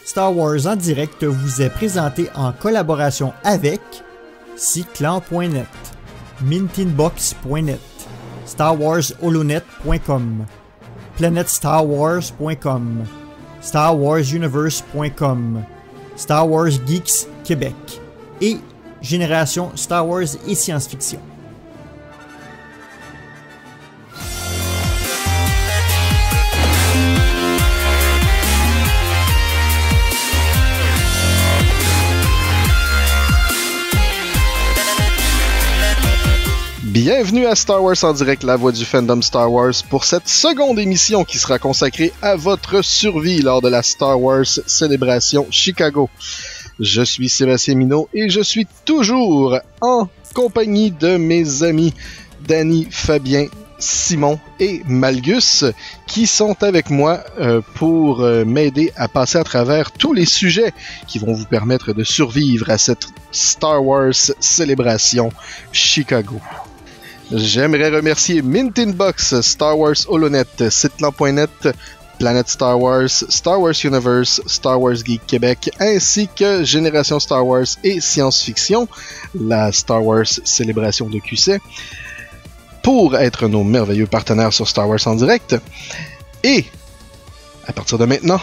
Star Wars en direct vous est présenté en collaboration avec Cyclan.net, Mintinbox.net, StarWarsHolonet.com, PlanetStarWars.com, StarWarsUniverse.com, Star Wars Geeks Québec et Génération Star Wars et Science-Fiction. Bienvenue à Star Wars en direct, la voix du fandom Star Wars, pour cette seconde émission qui sera consacrée à votre survie lors de la Star Wars Célébration Chicago. Je suis Sébastien Minot et je suis toujours en compagnie de mes amis Danny, Fabien, Simon et Malgus qui sont avec moi pour m'aider à passer à travers tous les sujets qui vont vous permettre de survivre à cette Star Wars Célébration Chicago. J'aimerais remercier Mintinbox, Star Wars Holonet, Cyclan.net, Planet Star Wars, Star Wars Universe, Star Wars Geek Québec, ainsi que Génération Star Wars et Science-Fiction, la Star Wars Célébration de QC, pour être nos merveilleux partenaires sur Star Wars en direct. Et, à partir de maintenant,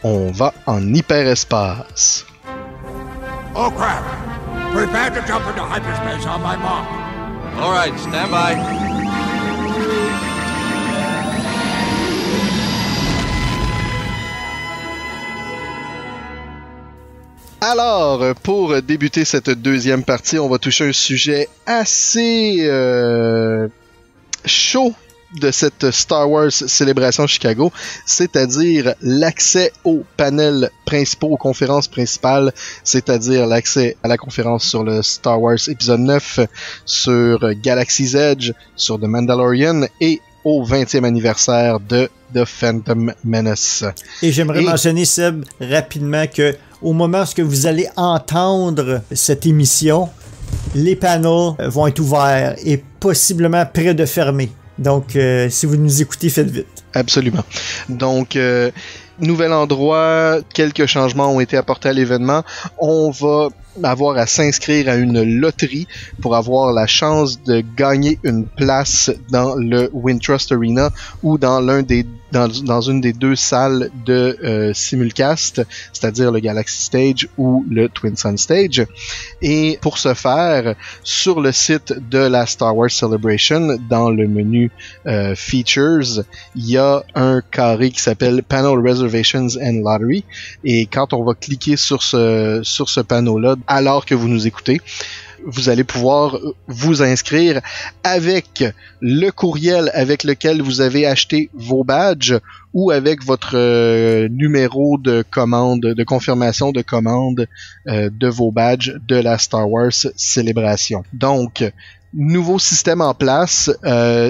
on va en hyperespace. Oh crap! Prepare to jump into hyperspace on my mark. All right, stand by. Alors, pour débuter cette deuxième partie, on va toucher un sujet assez chaud de cette Star Wars Célébration Chicago, c'est-à-dire l'accès aux panels principaux, aux conférences principales, c'est-à-dire l'accès à la conférence sur le Star Wars épisode 9, sur Galaxy's Edge, sur The Mandalorian et au 20e anniversaire de The Phantom Menace. Et j'aimerais mentionner, Seb, rapidement que au moment où vous allez entendre cette émission, les panels vont être ouverts et possiblement près de fermer. Donc, si vous nous écoutez, faites vite. Absolument. Donc, nouvel endroit, quelques changements ont été apportés à l'événement. On va avoir à s'inscrire à une loterie pour avoir la chance de gagner une place dans le Wintrust Arena ou dans dans une des deux salles de simulcast, c'est-à-dire le Galaxy Stage ou le Twin Sun Stage. Et pour ce faire, sur le site de la Star Wars Celebration, dans le menu Features, il y a un carré qui s'appelle Panel Reservations and Lottery. Et quand on va cliquer sur ce panneau-là, alors que vous nous écoutez, vous allez pouvoir vous inscrire avec le courriel avec lequel vous avez acheté vos badges ou avec votre numéro de commande, de confirmation de commande de vos badges de la Star Wars Célébration. Donc, nouveau système en place,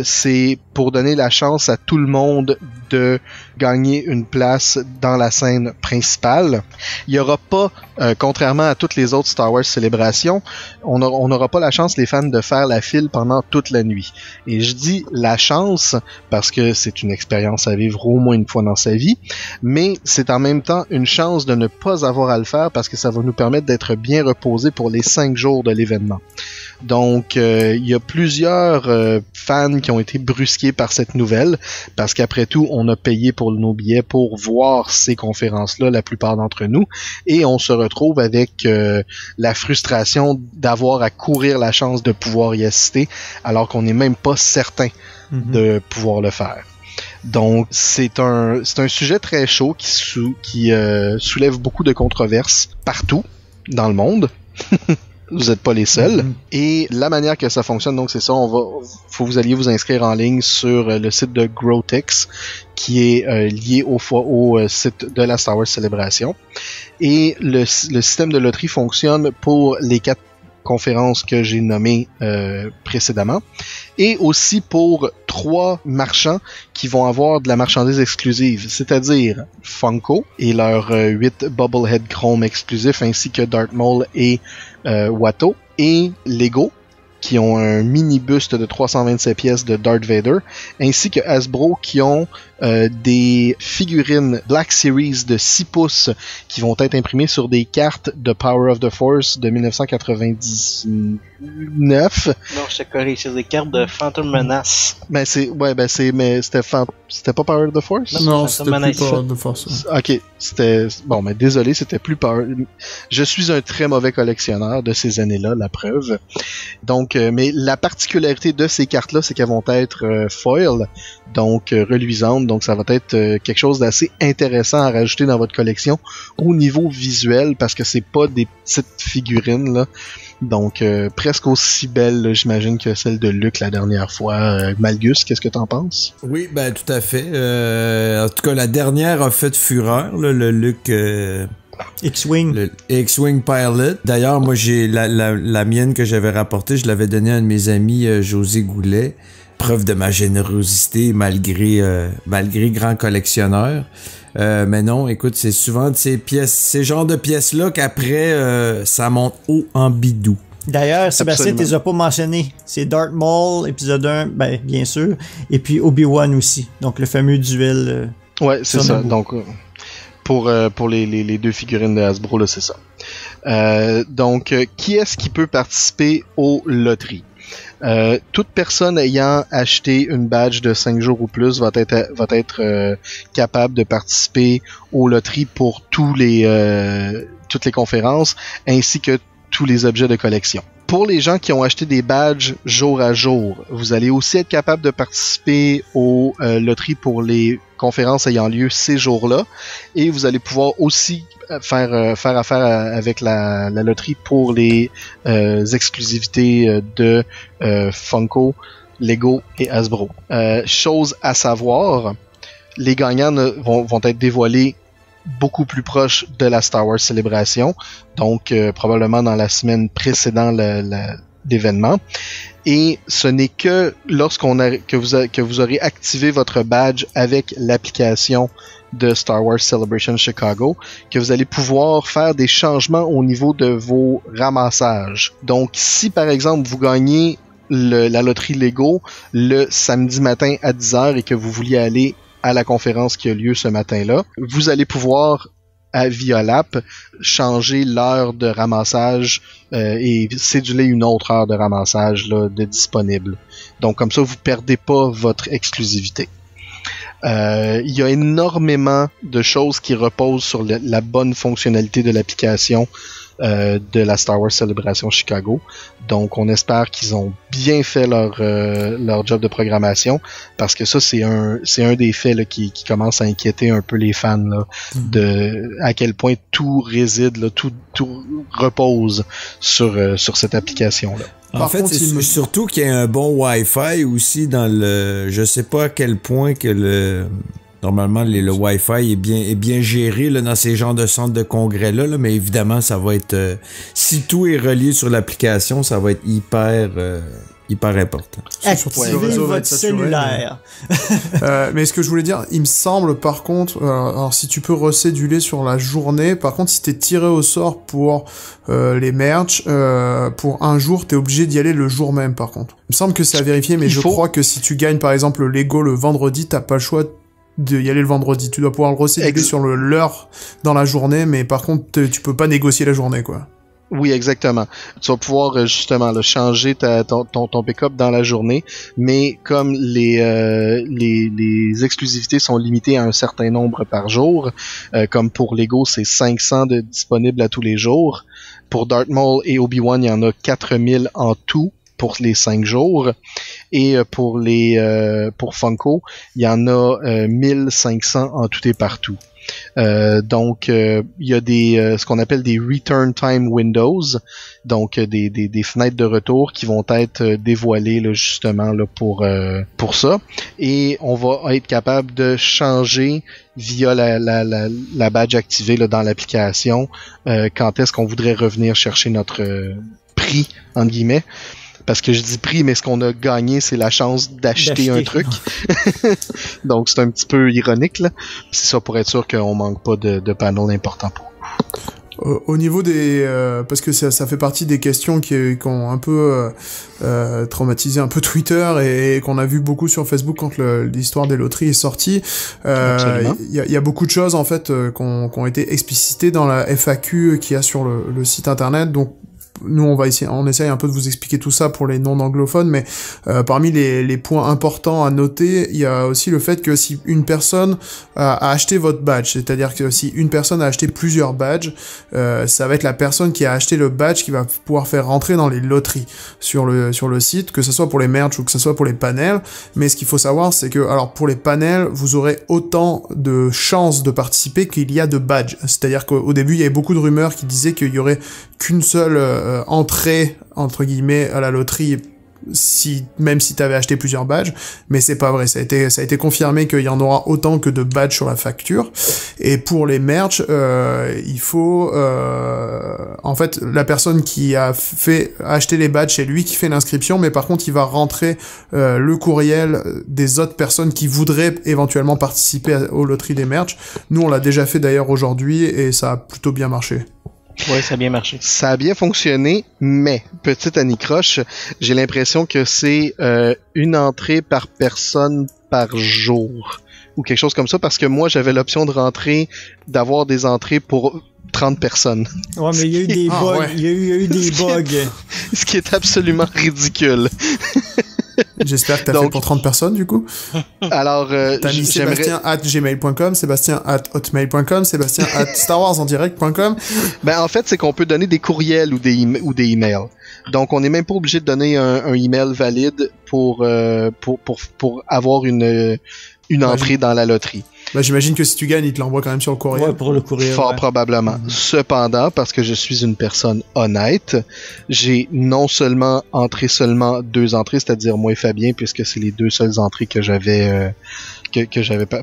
c'est pour donner la chance à tout le monde de gagner une place dans la scène principale. Il n'y aura pas, contrairement à toutes les autres Star Wars célébrations, on n'aura pas la chance, les fans, de faire la file pendant toute la nuit. Et je dis la chance parce que c'est une expérience à vivre au moins une fois dans sa vie, mais c'est en même temps une chance de ne pas avoir à le faire parce que ça va nous permettre d'être bien reposés pour les 5 jours de l'événement. Donc, il y a plusieurs fans qui ont été brusqués par cette nouvelle, parce qu'après tout, on a payé pour nos billets pour voir ces conférences-là, la plupart d'entre nous, et on se retrouve avec la frustration d'avoir à courir la chance de pouvoir y assister, alors qu'on n'est même pas certain de pouvoir le faire. Donc, c'est un sujet très chaud qui soulève beaucoup de controverses partout dans le monde. Vous n'êtes pas les seuls. Et la manière que ça fonctionne, donc c'est ça, faut que vous alliez vous inscrire en ligne sur le site de Growtix, qui est lié au site de la Star Wars Celebration. Et le système de loterie fonctionne pour les 4 conférences que j'ai nommées précédemment, et aussi pour 3 marchands qui vont avoir de la marchandise exclusive, c'est-à-dire Funko et leurs 8 Bubblehead Chrome exclusifs, ainsi que Darth Maul et Watto, et Lego, qui ont un mini buste de 327 pièces de Darth Vader, ainsi que Hasbro, qui ont des figurines Black Series de 6 pouces qui vont être imprimées sur des cartes de Power of the Force de 1999. Non, je te corrige, c'est des cartes de Phantom Menace. Mais c'était pas Power of the Force? Non, c'était plus Power of the Force. Ok, c'était... Bon, mais désolé, c'était plus Power... Je suis un très mauvais collectionneur de ces années-là, la preuve. Donc, mais la particularité de ces cartes-là, c'est qu'elles vont être foil, donc reluisantes, donc ça va être quelque chose d'assez intéressant à rajouter dans votre collection au niveau visuel, parce que c'est pas des petites figurines, là. Donc, presque aussi belle, là, j'imagine, que celle de Luke la dernière fois. Malgus, qu'est-ce que t'en penses? Oui, ben tout à fait. En tout cas, la dernière a fait fureur, là, le Luke... X-Wing. Le X-Wing Pilot. D'ailleurs, moi, j'ai la mienne que j'avais rapportée, je l'avais donnée à un de mes amis, José Goulet. Preuve de ma générosité, malgré grand collectionneur. Mais non, écoute, c'est souvent de ces genres de pièces-là qu'après, ça monte haut en bidou. D'ailleurs, Sébastien, tu les as pas mentionnés. C'est Darth Maul, épisode 1, ben, bien sûr, et puis Obi-Wan aussi. Donc, le fameux duel. Ouais, c'est ça. Donc, pour les deux figurines de Hasbro, là, c'est ça. Donc, qui est-ce qui peut participer aux loteries? Toute personne ayant acheté une badge de 5 jours ou plus va être capable de participer aux loteries pour toutes les conférences, ainsi que tous les objets de collection. Pour les gens qui ont acheté des badges jour à jour, vous allez aussi être capable de participer aux loteries pour les conférences ayant lieu ces jours-là, et vous allez pouvoir aussi faire affaire avec la loterie pour les exclusivités de Funko, Lego et Hasbro. Chose à savoir, les gagnants vont être dévoilés beaucoup plus proche de la Star Wars Célébration, donc probablement dans la semaine précédant l'événement. Et ce n'est que que vous aurez activé votre badge avec l'application de Star Wars Celebration Chicago que vous allez pouvoir faire des changements au niveau de vos ramassages. Donc, si par exemple vous gagnez la loterie Lego le samedi matin à 10h et que vous vouliez aller à la conférence qui a lieu ce matin-là, vous allez pouvoir, via l'app, changer l'heure de ramassage et céduler une autre heure de ramassage là, de disponible. Donc comme ça, vous perdez pas votre exclusivité. Il y a énormément de choses qui reposent sur la bonne fonctionnalité de l'application de la Star Wars Celebration Chicago. Donc on espère qu'ils ont bien fait leur job de programmation, parce que ça c'est un des faits là, qui commence à inquiéter un peu les fans là, de à quel point tout réside là, tout repose sur cette application là. En fait, c'est surtout qu'il y a un bon Wi-Fi aussi dans le... Je sais pas à quel point que normalement, le Wi-Fi est bien géré là, dans ces genres de centres de congrès-là, là, mais évidemment, ça va être... si tout est relié sur l'application, ça va être hyper important. Activez votre cellulaire. Mais ce que je voulais dire, il me semble par contre, alors si tu peux recéduler sur la journée, par contre si t'es tiré au sort pour les merch, pour un jour, t'es obligé d'y aller le jour même par contre. Il me semble que c'est à vérifier, mais je crois que si tu gagnes par exemple le Lego le vendredi, t'as pas le choix d'y aller le vendredi. Tu dois pouvoir le recéduler sur l'heure dans la journée, mais par contre tu peux pas négocier la journée quoi. Oui, exactement. Tu vas pouvoir justement là, changer ton pick-up dans la journée, mais comme les exclusivités sont limitées à un certain nombre par jour, comme pour Lego, c'est 500 de disponibles à tous les jours. Pour Darth Maul et Obi-Wan, il y en a 4000 en tout pour les 5 jours. Et pour Funko, il y en a 1500 en tout et partout. Donc il y a ce qu'on appelle des return time windows, donc des fenêtres de retour qui vont être dévoilées là, justement là, pour ça, et on va être capable de changer via la badge activée là, dans l'application quand est-ce qu'on voudrait revenir chercher notre prix entre guillemets. Parce que je dis prix, mais ce qu'on a gagné, c'est la chance d'acheter un truc. Donc, c'est un petit peu ironique, là. C'est ça pour être sûr qu'on manque pas de panels importants pour Au niveau des... parce que ça fait partie des questions qui ont un peu traumatisé un peu Twitter et qu'on a vu beaucoup sur Facebook quand l'histoire des loteries est sortie. Il y a beaucoup de choses en fait qui ont été explicitées dans la FAQ qu'il y a sur le site internet. Donc nous on essaye un peu de vous expliquer tout ça pour les non-anglophones, mais parmi les points importants à noter, il y a aussi le fait que si une personne a acheté votre badge, c'est-à-dire que si une personne a acheté plusieurs badges, ça va être la personne qui a acheté le badge qui va pouvoir faire rentrer dans les loteries sur le site, que ce soit pour les merch ou que ce soit pour les panels. Mais ce qu'il faut savoir, c'est que alors pour les panels, vous aurez autant de chances de participer qu'il y a de badges. C'est-à-dire qu'au début, il y avait beaucoup de rumeurs qui disaient qu'il y aurait qu'une seule entrée entre guillemets à la loterie même si t'avais acheté plusieurs badges, mais c'est pas vrai, ça a été confirmé qu'il y en aura autant que de badges sur la facture. Et pour les merch, il faut en fait la personne qui a acheté les badges, c'est lui qui fait l'inscription, mais par contre il va rentrer le courriel des autres personnes qui voudraient éventuellement participer aux loteries des merch. Nous on l'a déjà fait d'ailleurs aujourd'hui et ça a plutôt bien marché. Ouais, ça a bien marché. Ça a bien fonctionné, mais, petite anicroche, j'ai l'impression que c'est une entrée par personne par jour, ou quelque chose comme ça, parce que moi, j'avais l'option d'avoir des entrées pour 30 personnes. Ouais, mais il y a eu des bugs. Ouais. Il y a eu des bugs. Ce qui est absolument ridicule. J'espère que t'as fait pour 30 personnes, du coup. Alors, t'as mis Sébastien@gmail.com, Sébastien@hotmail.com, Sébastien@starwarsendirect.com. Ben, en fait, c'est qu'on peut donner des courriels ou des emails. Donc, on n'est même pas obligé de donner un email valide pour avoir une entrée dans la loterie. Bah, j'imagine que si tu gagnes, il te l'envoie quand même sur le courriel. Ouais, pour le courriel. Fort probablement. Cependant, parce que je suis une personne honnête, j'ai non seulement entré seulement 2 entrées, c'est-à-dire moi et Fabien, puisque c'est les 2 seules entrées que j'avais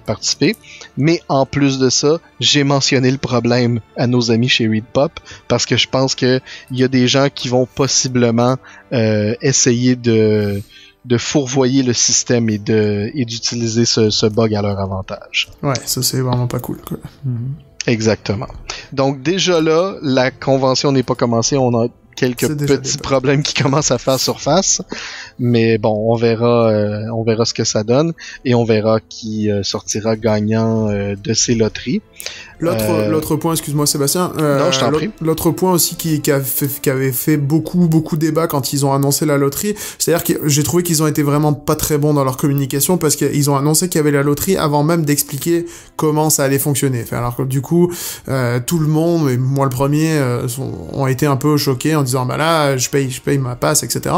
participé, mais en plus de ça, j'ai mentionné le problème à nos amis chez ReadPop, parce que je pense que il y a des gens qui vont possiblement essayer de fourvoyer le système et d'utiliser ce bug à leur avantage. Ouais, ça c'est vraiment pas cool, quoi. Exactement. Donc déjà là, la convention n'est pas commencée, on a quelques petits problèmes qui commencent à faire surface, mais bon, on verra ce que ça donne et on verra qui sortira gagnant de ces loteries. L'autre point, excuse-moi Sébastien. Non, je t'en prie. L'autre point aussi qui avait fait beaucoup débat quand ils ont annoncé la loterie, c'est-à-dire que j'ai trouvé qu'ils ont été vraiment pas très bons dans leur communication parce qu'ils ont annoncé qu'il y avait la loterie avant même d'expliquer comment ça allait fonctionner. Enfin, alors que du coup, tout le monde, et moi le premier, ont été un peu choqués en disant bah là, je paye ma passe, etc.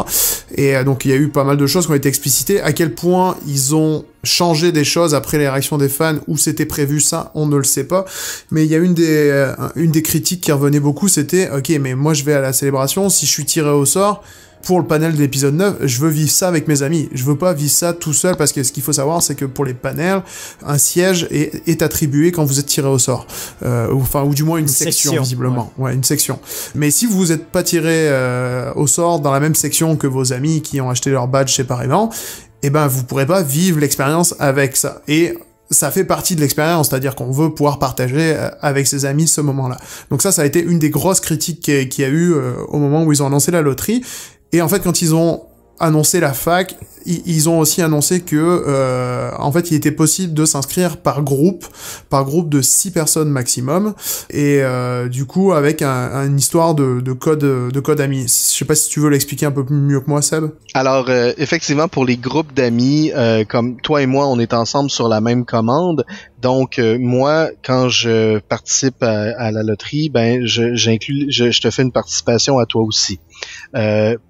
Et donc il y a eu pas mal de choses qui ont été explicitées. À quel point ils ont changé des choses après les réactions des fans ou c'était prévu ça, on ne le sait pas. Mais il y a une des critiques qui revenait beaucoup, c'était ok, mais moi je vais à la célébration, si je suis tiré au sort pour le panel de l'épisode 9, je veux vivre ça avec mes amis. Je veux pas vivre ça tout seul parce que ce qu'il faut savoir, c'est que pour les panels, un siège est attribué quand vous êtes tiré au sort. Ou du moins une section visiblement. Ouais, une section. Mais si vous êtes pas tiré au sort dans la même section que vos amis qui ont acheté leur badge séparément, eh ben, vous pourrez pas vivre l'expérience avec ça. Et ça fait partie de l'expérience, c'est-à-dire qu'on veut pouvoir partager avec ses amis ce moment-là. Donc ça a été une des grosses critiques qu'il y a eu au moment où ils ont annoncé la loterie. Et en fait, quand ils ont annoncé la fac, ils ont aussi annoncé que en fait il était possible de s'inscrire par groupe de 6 personnes maximum, et du coup avec une histoire de code amis. Je sais pas si tu veux l'expliquer un peu mieux que moi, Seb. Alors effectivement, pour les groupes d'amis, comme toi et moi, on est ensemble sur la même commande. Donc moi, quand je participe à la loterie, ben je te fais une participation à toi aussi.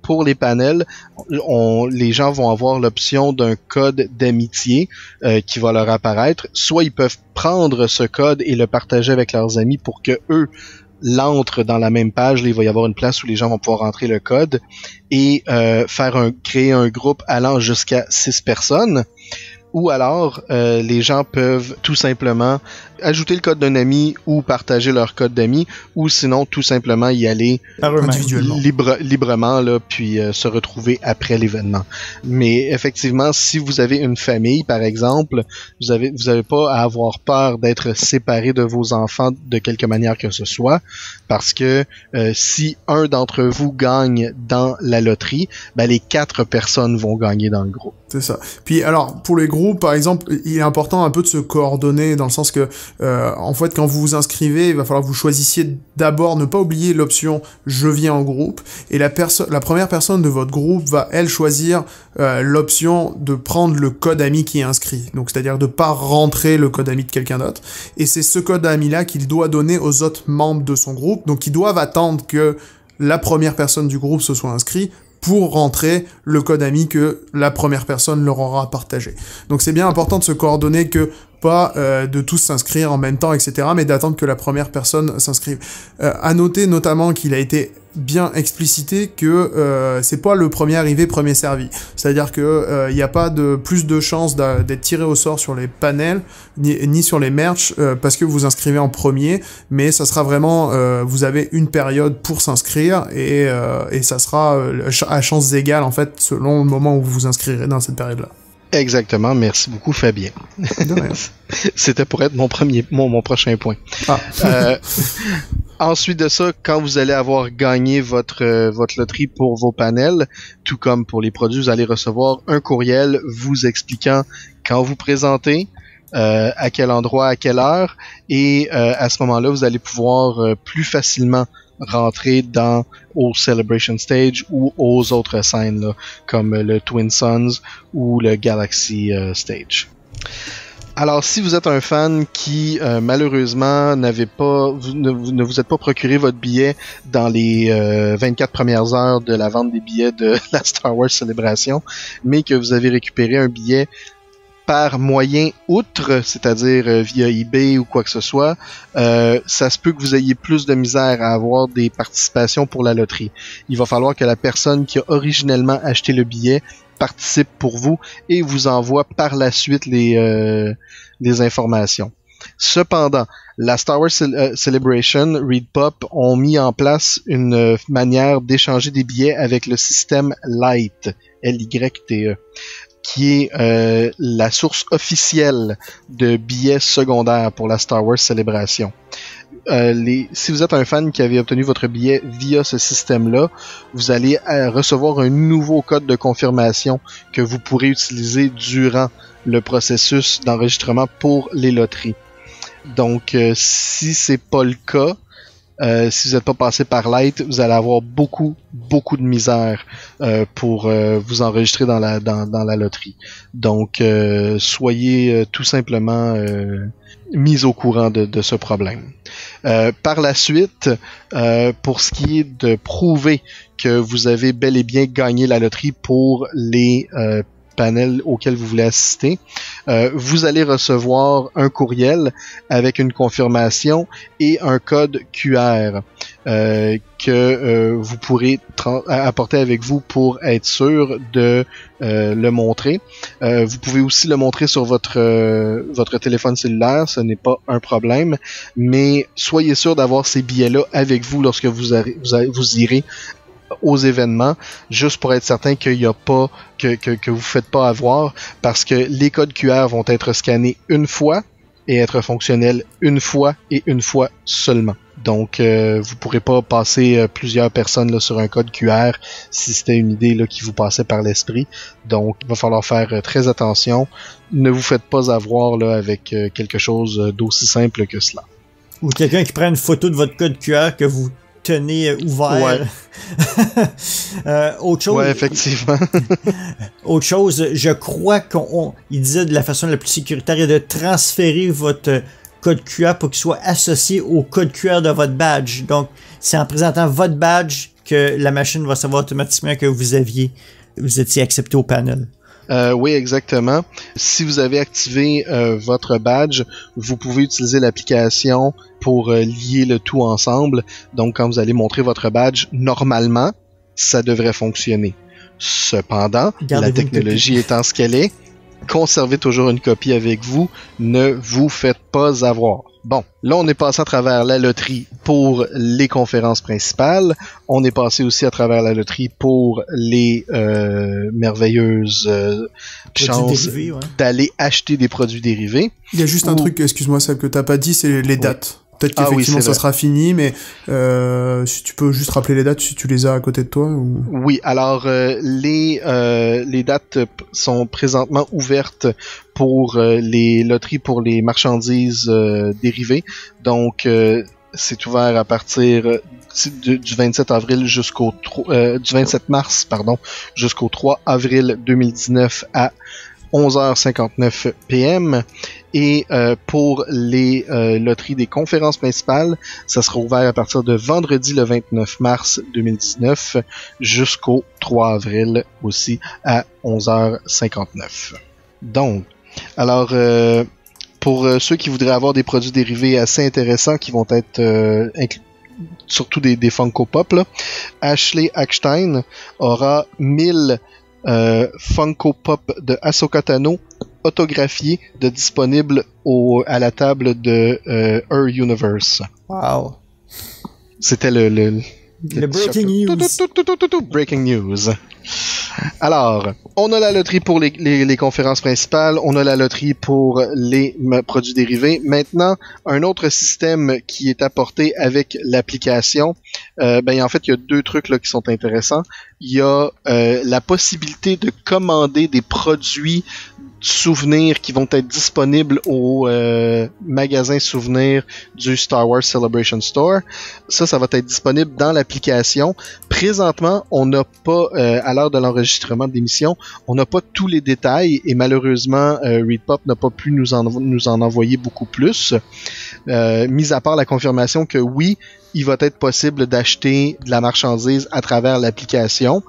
Pour les panels, les gens vont avoir l'option d'un code d'amitié qui va leur apparaître. Soit ils peuvent prendre ce code et le partager avec leurs amis pour que eux l'entrent dans la même page. Là, il va y avoir une place où les gens vont pouvoir entrer le code et créer un groupe allant jusqu'à 6 personnes. Ou alors, les gens peuvent tout simplement ajouter le code d'un ami ou partager leur code d'amis, ou sinon tout simplement y aller individuellement, librement là, puis se retrouver après l'événement. Mais effectivement, si vous avez une famille par exemple, vous avez pas à avoir peur d'être séparé de vos enfants de quelque manière que ce soit, parce que si un d'entre vous gagne dans la loterie, ben les 4 personnes vont gagner dans le groupe. C'est ça. Puis alors pour les groupes par exemple, il est important un peu de se coordonner dans le sens que en fait quand vous vous inscrivez, il va falloir que vous choisissiez d'abord, ne pas oublier l'option je viens en groupe, et la première personne de votre groupe va elle choisir l'option de prendre le code ami qui est inscrit. Donc c'est-à-dire de pas rentrer le code ami de quelqu'un d'autre, et c'est ce code ami là qu'il doit donner aux autres membres de son groupe. Donc ils doivent attendre que la première personne du groupe se soit inscrite pour rentrer le code ami que la première personne leur aura partagé. Donc c'est bien important de se coordonner, que pas de tous s'inscrire en même temps, etc., mais d'attendre que la première personne s'inscrive. À noter notamment qu'il a été bien explicité que c'est pas le premier arrivé, premier servi. C'est-à-dire que il n'y a pas de plus de chances d'être tiré au sort sur les panels ni sur les merch parce que vous inscrivez en premier, mais ça sera vraiment vous avez une période pour s'inscrire et ça sera à chances égales en fait selon le moment où vous vous inscrirez dans cette période-là. Exactement, merci beaucoup Fabien. De rien. C'était pour être mon prochain point. Ensuite de ça, quand vous allez avoir gagné votre loterie pour vos panels, tout comme pour les produits, vous allez recevoir un courriel vous expliquant quand vous présentez, à quel endroit, à quelle heure, et à ce moment-là, vous allez pouvoir plus facilement rentrer au Celebration Stage ou aux autres scènes là, comme le Twin Suns ou le Galaxy Stage. Alors, si vous êtes un fan qui malheureusement ne vous êtes pas procuré votre billet dans les 24 premières heures de la vente des billets de la Star Wars Celebration, mais que vous avez récupéré un billet par moyen outre, c'est-à-dire via eBay ou quoi que ce soit, ça se peut que vous ayez plus de misère à avoir des participations pour la loterie. Il va falloir que la personne qui a originellement acheté le billet participe pour vous et vous envoie par la suite les informations. Cependant, la Star Wars Celebration, ReedPop ont mis en place une manière d'échanger des billets avec le système Lite, L-Y-T-E, qui est la source officielle de billets secondaires pour la Star Wars Celebration. Si vous êtes un fan qui avait obtenu votre billet via ce système-là, vous allez recevoir un nouveau code de confirmation que vous pourrez utiliser durant le processus d'enregistrement pour les loteries. Donc, si c'est pas le cas, si vous n'êtes pas passé par Lite, vous allez avoir beaucoup de misère pour vous enregistrer dans la loterie. Donc, soyez tout simplement mis au courant de ce problème. Par la suite, pour ce qui est de prouver que vous avez bel et bien gagné la loterie pour les panel auquel vous voulez assister, vous allez recevoir un courriel avec une confirmation et un code QR que vous pourrez apporter avec vous pour être sûr de le montrer. Vous pouvez aussi le montrer sur votre téléphone cellulaire, ce n'est pas un problème, mais soyez sûr d'avoir ces billets-là avec vous lorsque vous irez aux événements, juste pour être certain qu'il n'y a pas que vous faites pas avoir, parce que les codes QR vont être scannés une fois et être fonctionnels une fois et une fois seulement. Donc vous pourrez pas passer plusieurs personnes là, sur un code QR si c'était une idée là, qui vous passait par l'esprit. Donc il va falloir faire très attention. Ne vous faites pas avoir là, avec quelque chose d'aussi simple que cela. Ou quelqu'un qui prend une photo de votre code QR que vous tenez ouvert. Ouais. Autre chose. Ouais, effectivement. Autre chose, je crois il disait de la façon la plus sécuritaire est de transférer votre code QR pour qu'il soit associé au code QR de votre badge. Donc, c'est en présentant votre badge que la machine va savoir automatiquement que vous étiez accepté au panel. Oui, exactement. Si vous avez activé votre badge, vous pouvez utiliser l'application pour lier le tout ensemble. Donc, quand vous allez montrer votre badge, normalement, ça devrait fonctionner. Cependant, la technologie étant ce qu'elle est, conservez toujours une copie avec vous. Ne vous faites pas avoir. Bon, là, on est passé à travers la loterie pour les conférences principales. On est passé aussi à travers la loterie pour les merveilleuses chances d'aller acheter des produits dérivés. Il y a juste un truc, excuse-moi, Seb, que t'as pas dit, c'est les dates. Peut-être qu'effectivement ça sera fini, mais si tu peux juste rappeler les dates, si tu les as à côté de toi. Ou... Oui, alors les dates sont présentement ouvertes pour les loteries pour les marchandises dérivées. Donc c'est ouvert à partir du 27 avril jusqu'au du 27 mars, pardon, jusqu'au 3 avril 2019 à 11h59 p.m. Et pour les loteries des conférences principales, ça sera ouvert à partir de vendredi le 29 mars 2019 jusqu'au 3 avril aussi à 11h59. Donc, alors pour ceux qui voudraient avoir des produits dérivés assez intéressants qui vont être surtout des Funko Pop, là, Ashley Eckstein aura 1000 Funko Pop de Ahsoka Tano autographiés de disponibles à la table de Her Universe. Wow. C'était le breaking news. Breaking news. Alors, on a la loterie pour les conférences principales, on a la loterie pour les produits dérivés. Maintenant, un autre système qui est apporté avec l'application, en fait, il y a deux trucs là qui sont intéressants. Il y a la possibilité de commander des produits souvenirs qui vont être disponibles au magasin souvenirs du Star Wars Celebration Store. Ça va être disponible dans l'application. Présentement, on n'a pas, à l'heure de l'enregistrement de l'émission, on n'a pas tous les détails et malheureusement, ReadPop n'a pas pu nous en envoyer beaucoup plus. Mis à part la confirmation que oui, il va être possible d'acheter de la marchandise à travers l'application.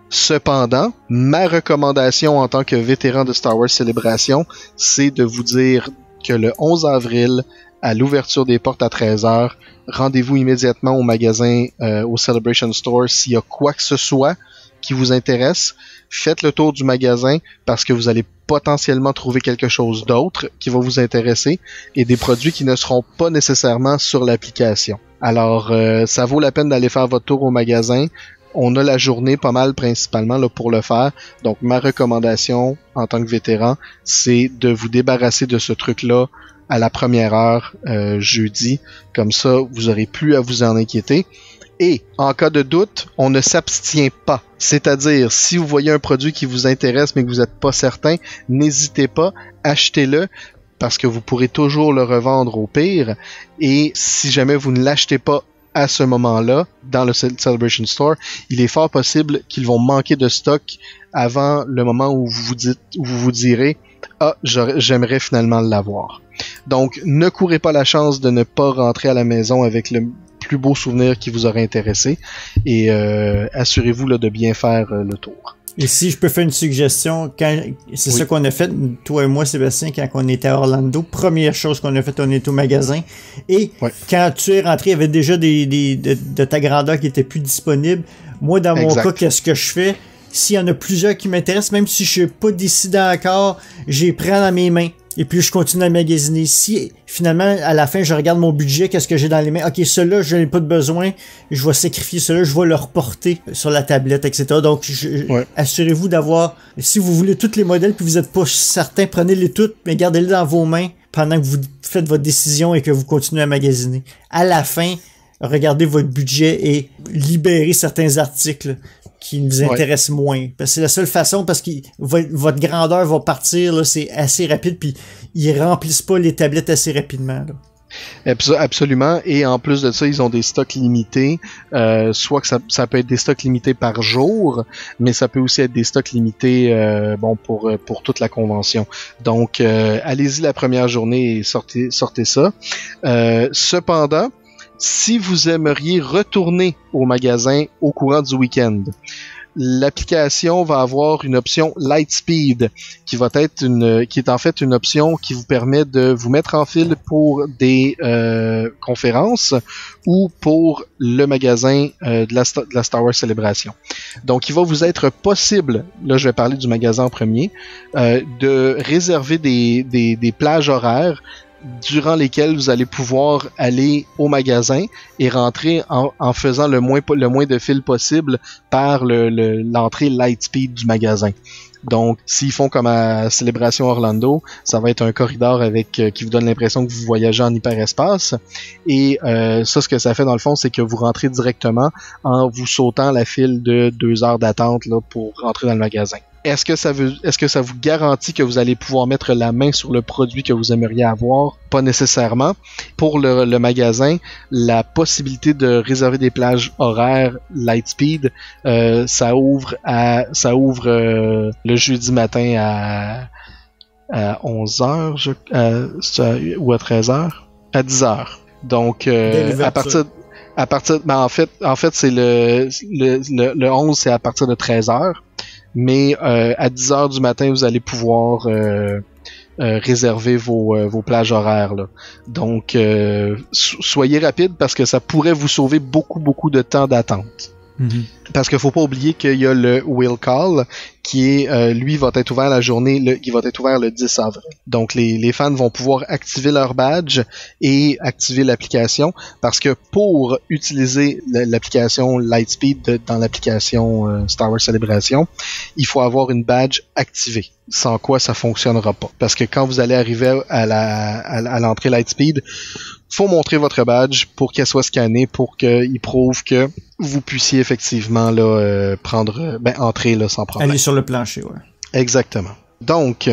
Cependant, ma recommandation en tant que vétéran de Star Wars Celebration, c'est de vous dire que le 11 avril, à l'ouverture des portes à 13h, rendez-vous immédiatement au magasin, au Celebration Store, s'il y a quoi que ce soit qui vous intéresse. Faites le tour du magasin parce que vous allez potentiellement trouver quelque chose d'autre qui va vous intéresser et des produits qui ne seront pas nécessairement sur l'application. Alors, ça vaut la peine d'aller faire votre tour au magasin. On a la journée pas mal principalement là, pour le faire. Donc, ma recommandation en tant que vétéran, c'est de vous débarrasser de ce truc-là à la première heure jeudi. Comme ça, vous aurez plus à vous en inquiéter. Et, en cas de doute, on ne s'abstient pas. C'est-à-dire, si vous voyez un produit qui vous intéresse mais que vous n'êtes pas certain, n'hésitez pas, achetez-le parce que vous pourrez toujours le revendre au pire. Et si jamais vous ne l'achetez pas à ce moment-là, dans le Celebration Store, il est fort possible qu'ils vont manquer de stock avant le moment où vous vous direz « Ah, j'aimerais finalement l'avoir ». Donc, ne courez pas la chance de ne pas rentrer à la maison avec le plus beau souvenir qui vous aurait intéressé et assurez-vous là, de bien faire le tour. Et si je peux faire une suggestion, c'est ça qu'on a fait, toi et moi, Sébastien, quand on était à Orlando, première chose qu'on a fait, on est au magasin, et quand tu es rentré, il y avait déjà de ta grandeur qui étaient plus disponibles. Moi, dans mon cas, qu'est-ce que je fais? S'il y en a plusieurs qui m'intéressent, même si je suis pas décidé encore, je les prends dans mes mains. Et puis, je continue à magasiner. Si, finalement, à la fin, je regarde mon budget, qu'est-ce que j'ai dans les mains. OK, celui-là, je n'ai pas de besoin. Je vais sacrifier celui-là, je vais le reporter sur la tablette, etc. Donc, assurez-vous d'avoir... Si vous voulez tous les modèles puis vous n'êtes pas certain, prenez-les toutes, mais gardez-les dans vos mains pendant que vous faites votre décision et que vous continuez à magasiner. À la fin, regardez votre budget et libérez certains articles qui nous intéressent moins. Parce que c'est la seule façon, parce que votre grandeur va partir, là, c'est assez rapide, puis ils remplissent pas les tablettes assez rapidement. Là. Absolument, et en plus de ça, ils ont des stocks limités, soit que ça peut être des stocks limités par jour, mais ça peut aussi être des stocks limités pour toute la convention. Donc, allez-y la première journée et sortez ça. Cependant, si vous aimeriez retourner au magasin au courant du week-end, l'application va avoir une option Lightspeed qui est en fait une option qui vous permet de vous mettre en file pour des conférences ou pour le magasin de la Star Wars Celebration. Donc, il va vous être possible, là je vais parler du magasin en premier, de réserver des plages horaires durant lesquelles vous allez pouvoir aller au magasin et rentrer en faisant le moins de fil possible par l'entrée Lightspeed du magasin. Donc, s'ils font comme à Célébration Orlando, ça va être un corridor qui vous donne l'impression que vous voyagez en hyperespace. Et ça, ce que ça fait dans le fond, c'est que vous rentrez directement en vous sautant la file de 2 heures d'attente là, pour rentrer dans le magasin. Est-ce que ça vous garantit que vous allez pouvoir mettre la main sur le produit que vous aimeriez avoir? Pas nécessairement. Pour le magasin, la possibilité de réserver des plages horaires Lightspeed, ça ouvre le jeudi matin à 11h ou à 13h? À 10h. Donc, à partir en fait c'est le 11, c'est à partir de 13h. Mais à 10h du matin, vous allez pouvoir réserver vos plages horaires. Là. Donc, soyez rapide parce que ça pourrait vous sauver beaucoup de temps d'attente. Mm-hmm. Parce qu'il faut pas oublier qu'il y a le Will Call qui est lui va être ouvert la journée, il va être ouvert le 10 avril. Donc les fans vont pouvoir activer leur badge et activer l'application parce que pour utiliser l'application Lightspeed dans l'application Star Wars Celebration, il faut avoir une badge activée. Sans quoi ça fonctionnera pas. Parce que quand vous allez arriver à l'entrée Lightspeed, faut montrer votre badge pour qu'elle soit scannée pour qu'il prouve que vous puissiez effectivement là entrer là sans problème. Aller sur le plancher, ouais. Exactement. Donc,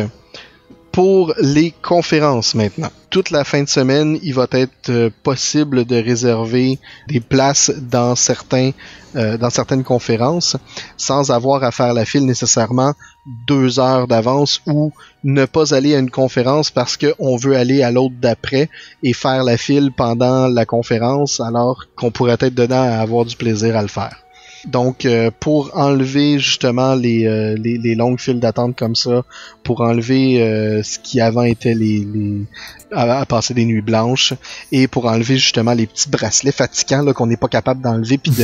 pour les conférences maintenant. Toute la fin de semaine, il va être possible de réserver des places dans certaines conférences sans avoir à faire la file nécessairement 2 heures d'avance ou ne pas aller à une conférence parce qu'on veut aller à l'autre d'après et faire la file pendant la conférence alors qu'on pourrait être dedans à avoir du plaisir à le faire. Donc, pour enlever justement les longues files d'attente comme ça, pour enlever ce qui avant était à passer des nuits blanches, et pour enlever justement les petits bracelets fatigants là qu'on n'est pas capable d'enlever puis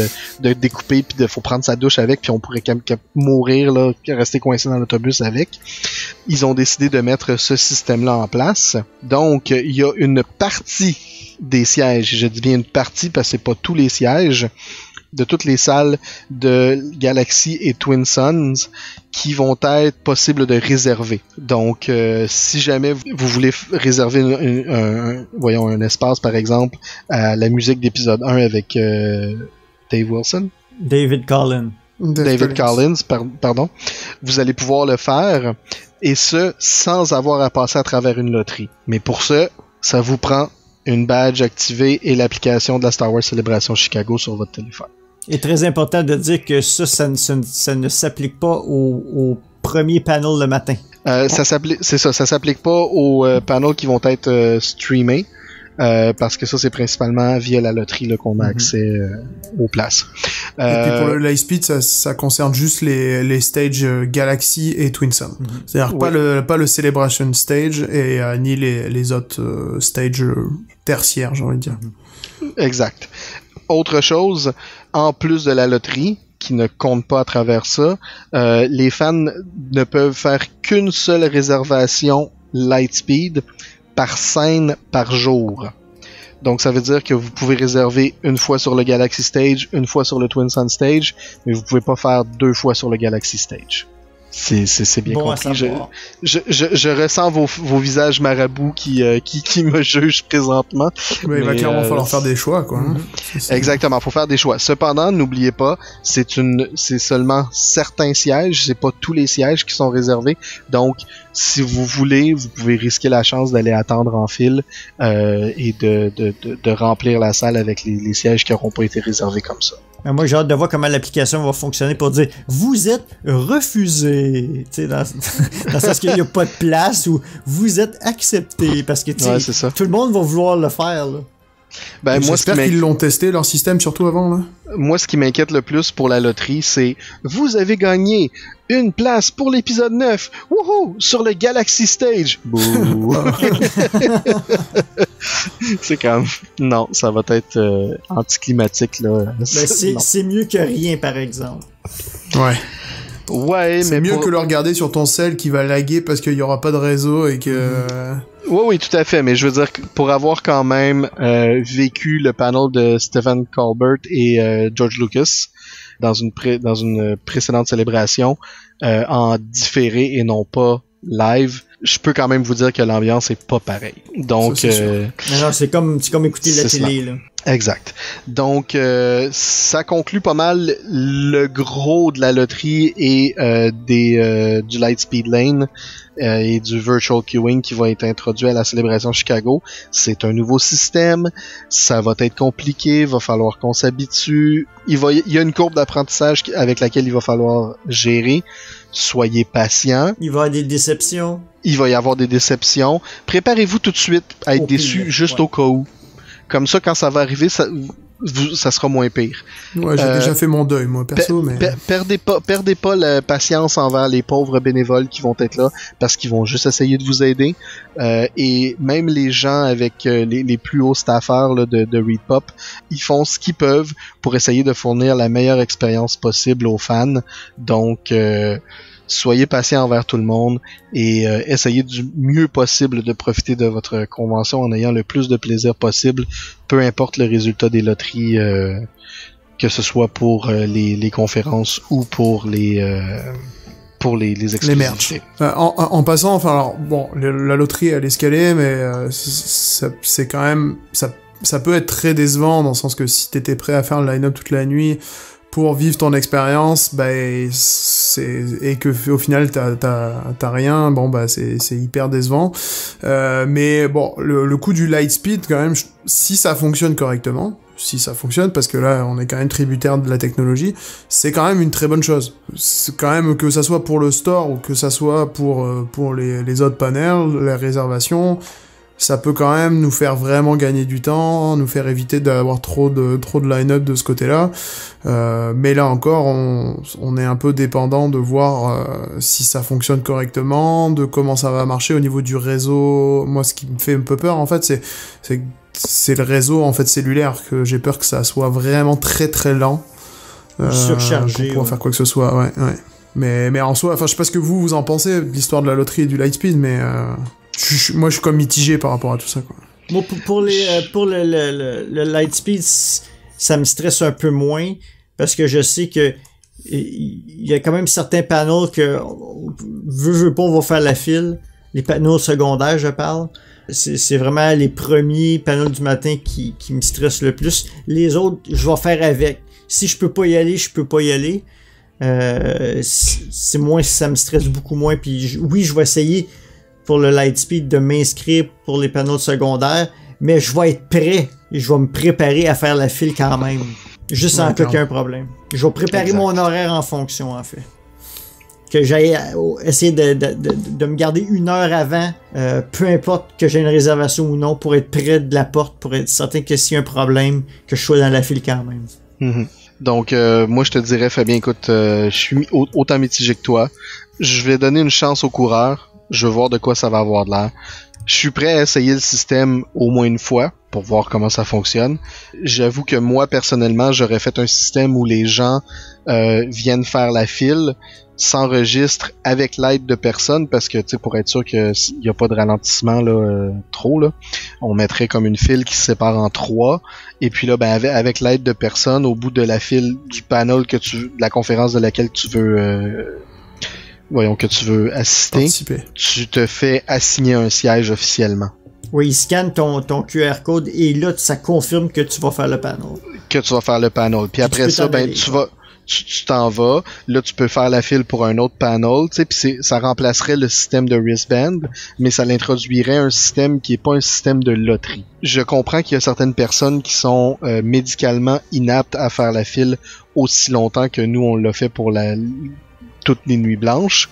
de découper puis faut prendre sa douche avec puis on pourrait mourir là, rester coincé dans l'autobus avec. Ils ont décidé de mettre ce système-là en place. Donc, il y a une partie des sièges, je dis bien une partie parce que c'est pas tous les sièges, de toutes les salles de Galaxy et Twin Suns qui vont être possibles de réserver. Donc, si jamais vous voulez réserver un espace, par exemple, à la musique d'épisode 1 avec David Collins, pardon, vous allez pouvoir le faire, et ce, sans avoir à passer à travers une loterie. Mais pour ça vous prend une badge activée et l'application de la Star Wars Celebration Chicago sur votre téléphone. Il est très important de dire que ça ne s'applique pas au premier panel le matin. Ça s'applique pas aux panels qui vont être streamés. Parce que ça, c'est principalement via la loterie là, qu'on a accès aux places. Et puis pour le Lightspeed, ça concerne juste les stages Galaxy et Twin Sun. C'est-à-dire pas le Celebration Stage et ni les autres stages tertiaires, j'ai envie de dire. Exact. Autre chose, en plus de la loterie, qui ne compte pas à travers ça, les fans ne peuvent faire qu'une seule réservation Lightspeed par scène par jour. Donc ça veut dire que vous pouvez réserver une fois sur le Galaxy Stage, une fois sur le Twin Sun Stage, mais vous pouvez pas faire 2 fois sur le Galaxy Stage. C'est bien bon compris. Je ressens vos visages marabouts qui me jugent présentement. Mais il va clairement falloir faire des choix, quoi. Exactement, faut faire des choix. Cependant, n'oubliez pas, c'est seulement certains sièges, c'est pas tous les sièges qui sont réservés. Donc, si vous voulez, vous pouvez risquer la chance d'aller attendre en file et de remplir la salle avec les sièges qui n'auront pas été réservés comme ça. Moi, j'ai hâte de voir comment l'application va fonctionner pour dire « Vous êtes refusé », tu sais, dans le sens qu'il n'y a pas de place ou « Vous êtes accepté », parce que, tu sais, tout le monde va vouloir le faire, là. Ben, moi, j'espère qu'ils l'ont testé, leur système, surtout avant, là. Moi, ce qui m'inquiète le plus pour la loterie, c'est vous avez gagné une place pour l'épisode 9. Wouhou! Sur le Galaxy Stage. Bouh! C'est comme... Non, ça va être anticlimatique, là. Ben, c'est mieux que rien, par exemple. Ouais. Ouais, c'est mieux que le regarder sur ton cell qui va laguer parce qu'il y aura pas de réseau et que... Oui, tout à fait, mais je veux dire que pour avoir quand même vécu le panel de Stephen Colbert et George Lucas dans une précédente célébration en différé et non pas live, je peux quand même vous dire que l'ambiance est pas pareille. Donc non, c'est comme écouter la télé là. Exact. Donc ça conclut pas mal le gros de la loterie et du Lightspeed Lane et du Virtual Queuing qui va être introduit à la célébration Chicago. C'est un nouveau système, ça va être compliqué, va falloir qu'on s'habitue. Il y a une courbe d'apprentissage avec laquelle il va falloir gérer. Soyez patients. Il va y avoir des déceptions. Il va y avoir des déceptions. Préparez-vous tout de suite à être déçus juste au cas où. Comme ça, quand ça va arriver, ça sera moins pire. Ouais, j'ai déjà fait mon deuil, moi, perso, mais... Perdez pas la patience envers les pauvres bénévoles qui vont être là, parce qu'ils vont juste essayer de vous aider. Et même les gens avec les plus hauts staffers là, de ReadPop, ils font ce qu'ils peuvent pour essayer de fournir la meilleure expérience possible aux fans. Donc... soyez patient envers tout le monde et essayez du mieux possible de profiter de votre convention en ayant le plus de plaisir possible, peu importe le résultat des loteries, que ce soit pour les conférences ou pour les exclusivités. En passant, enfin alors bon, la loterie elle est escalée, mais c'est quand même ça peut être très décevant dans le sens que si t'étais prêt à faire le line-up toute la nuit pour vivre ton expérience, et que au final t'as rien, bon c'est hyper décevant. Mais bon, le coup du Lightspeed quand même, si ça fonctionne correctement, parce que là on est quand même tributaire de la technologie, c'est quand même une très bonne chose. C'est quand même, que ça soit pour le store ou que ça soit pour les autres panels, les réservations, ça peut quand même nous faire vraiment gagner du temps, nous faire éviter d'avoir trop de line-up de ce côté-là. Mais là encore, on est un peu dépendant de voir si ça fonctionne correctement, de comment ça va marcher au niveau du réseau. Moi, ce qui me fait un peu peur, en fait, c'est le réseau en fait cellulaire, que j'ai peur que ça soit vraiment très très lent. Surchargé. Pour pouvoir faire quoi que ce soit, ouais. Mais en soi, enfin, je sais pas ce que vous en pensez de l'histoire de la loterie et du Lightspeed, mais... moi, je suis comme mitigé par rapport à tout ça, quoi. Moi, pour le Lightspeed, ça me stresse un peu moins, parce que je sais que il y a quand même certains panels que veut pas, on va faire la file. Les panels secondaires, je parle. C'est vraiment les premiers panels du matin qui me stressent le plus. Les autres, je vais faire avec. Si je peux pas y aller, je peux pas y aller. C'est moins, ça me stresse beaucoup moins. Puis oui, je vais essayer pour le Lightspeed de m'inscrire pour les panneaux secondaires, mais je vais être prêt et je vais me préparer à faire la file quand même, juste en cas qu'il y a un problème. Je vais préparer mon horaire en fonction, en fait. Que j'aille essayer de me garder 1 heure avant, peu importe que j'ai une réservation ou non, pour être près de la porte, pour être certain que s'il y a un problème, que je sois dans la file quand même. Mm-hmm. Donc, moi, je te dirais, Fabien, écoute, je suis autant mitigé que toi. Je vais donner une chance aux coureurs. Je veux voir de quoi ça va avoir de l'air. Je suis prêt à essayer le système au moins une fois pour voir comment ça fonctionne. J'avoue que moi, personnellement, j'aurais fait un système où les gens viennent faire la file, s'enregistrent avec l'aide de personnes, parce que, tu sais, pour être sûr qu'il n'y a pas de ralentissement là, trop, là, on mettrait comme une file qui se sépare en 3, et puis là, ben avec l'aide de personnes, au bout de la file du panel de la conférence de laquelle tu veux... que tu veux assister, participer. Tu te fais assigner un siège officiellement. Oui, il scanne ton QR code et là, ça confirme que tu vas faire le panel. Puis après ça, ben tu t'en vas. Là, tu peux faire la file pour un autre panel, tu sais, puis ça remplacerait le système de wristband, mais ça l'introduirait un système qui est pas un système de loterie. Je comprends qu'il y a certaines personnes qui sont médicalement inaptes à faire la file aussi longtemps que nous on l'a fait pour toutes les nuits blanches.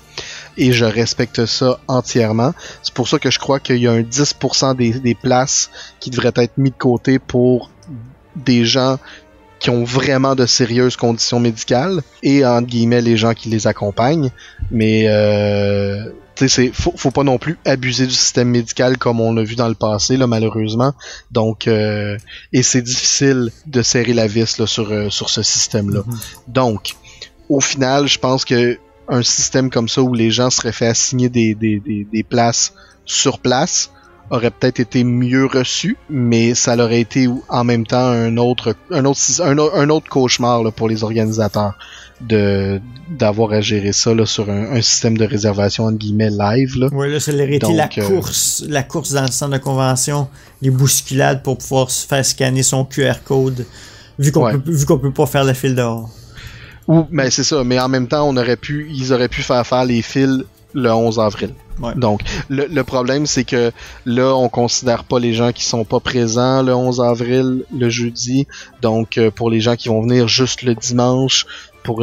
et je respecte ça entièrement. C'est pour ça que je crois qu'il y a un 10% des places qui devraient être mis de côté pour des gens qui ont vraiment de sérieuses conditions médicales et entre guillemets les gens qui les accompagnent. Mais tu sais, faut pas non plus abuser du système médical comme on l'a vu dans le passé là, malheureusement. Donc et c'est difficile de serrer la vis là, sur ce système-là. Donc au final, je pense que un système comme ça où les gens seraient fait assigner des places sur place aurait peut-être été mieux reçu, mais ça aurait été en même temps un autre cauchemar là, pour les organisateurs d'avoir à gérer ça là, sur un système de réservation entre guillemets live. Là. Oui, là, ça aurait été la course dans le centre de convention, les bousculades pour pouvoir se faire scanner son QR code, vu qu'on peut pas faire la file dehors. Mais c'est ça, mais en même temps, ils auraient pu faire les files le 11 avril. Ouais. Donc, le problème, c'est que là, on considère pas les gens qui sont pas présents le 11 avril, le jeudi. Donc, pour les gens qui vont venir juste le dimanche sur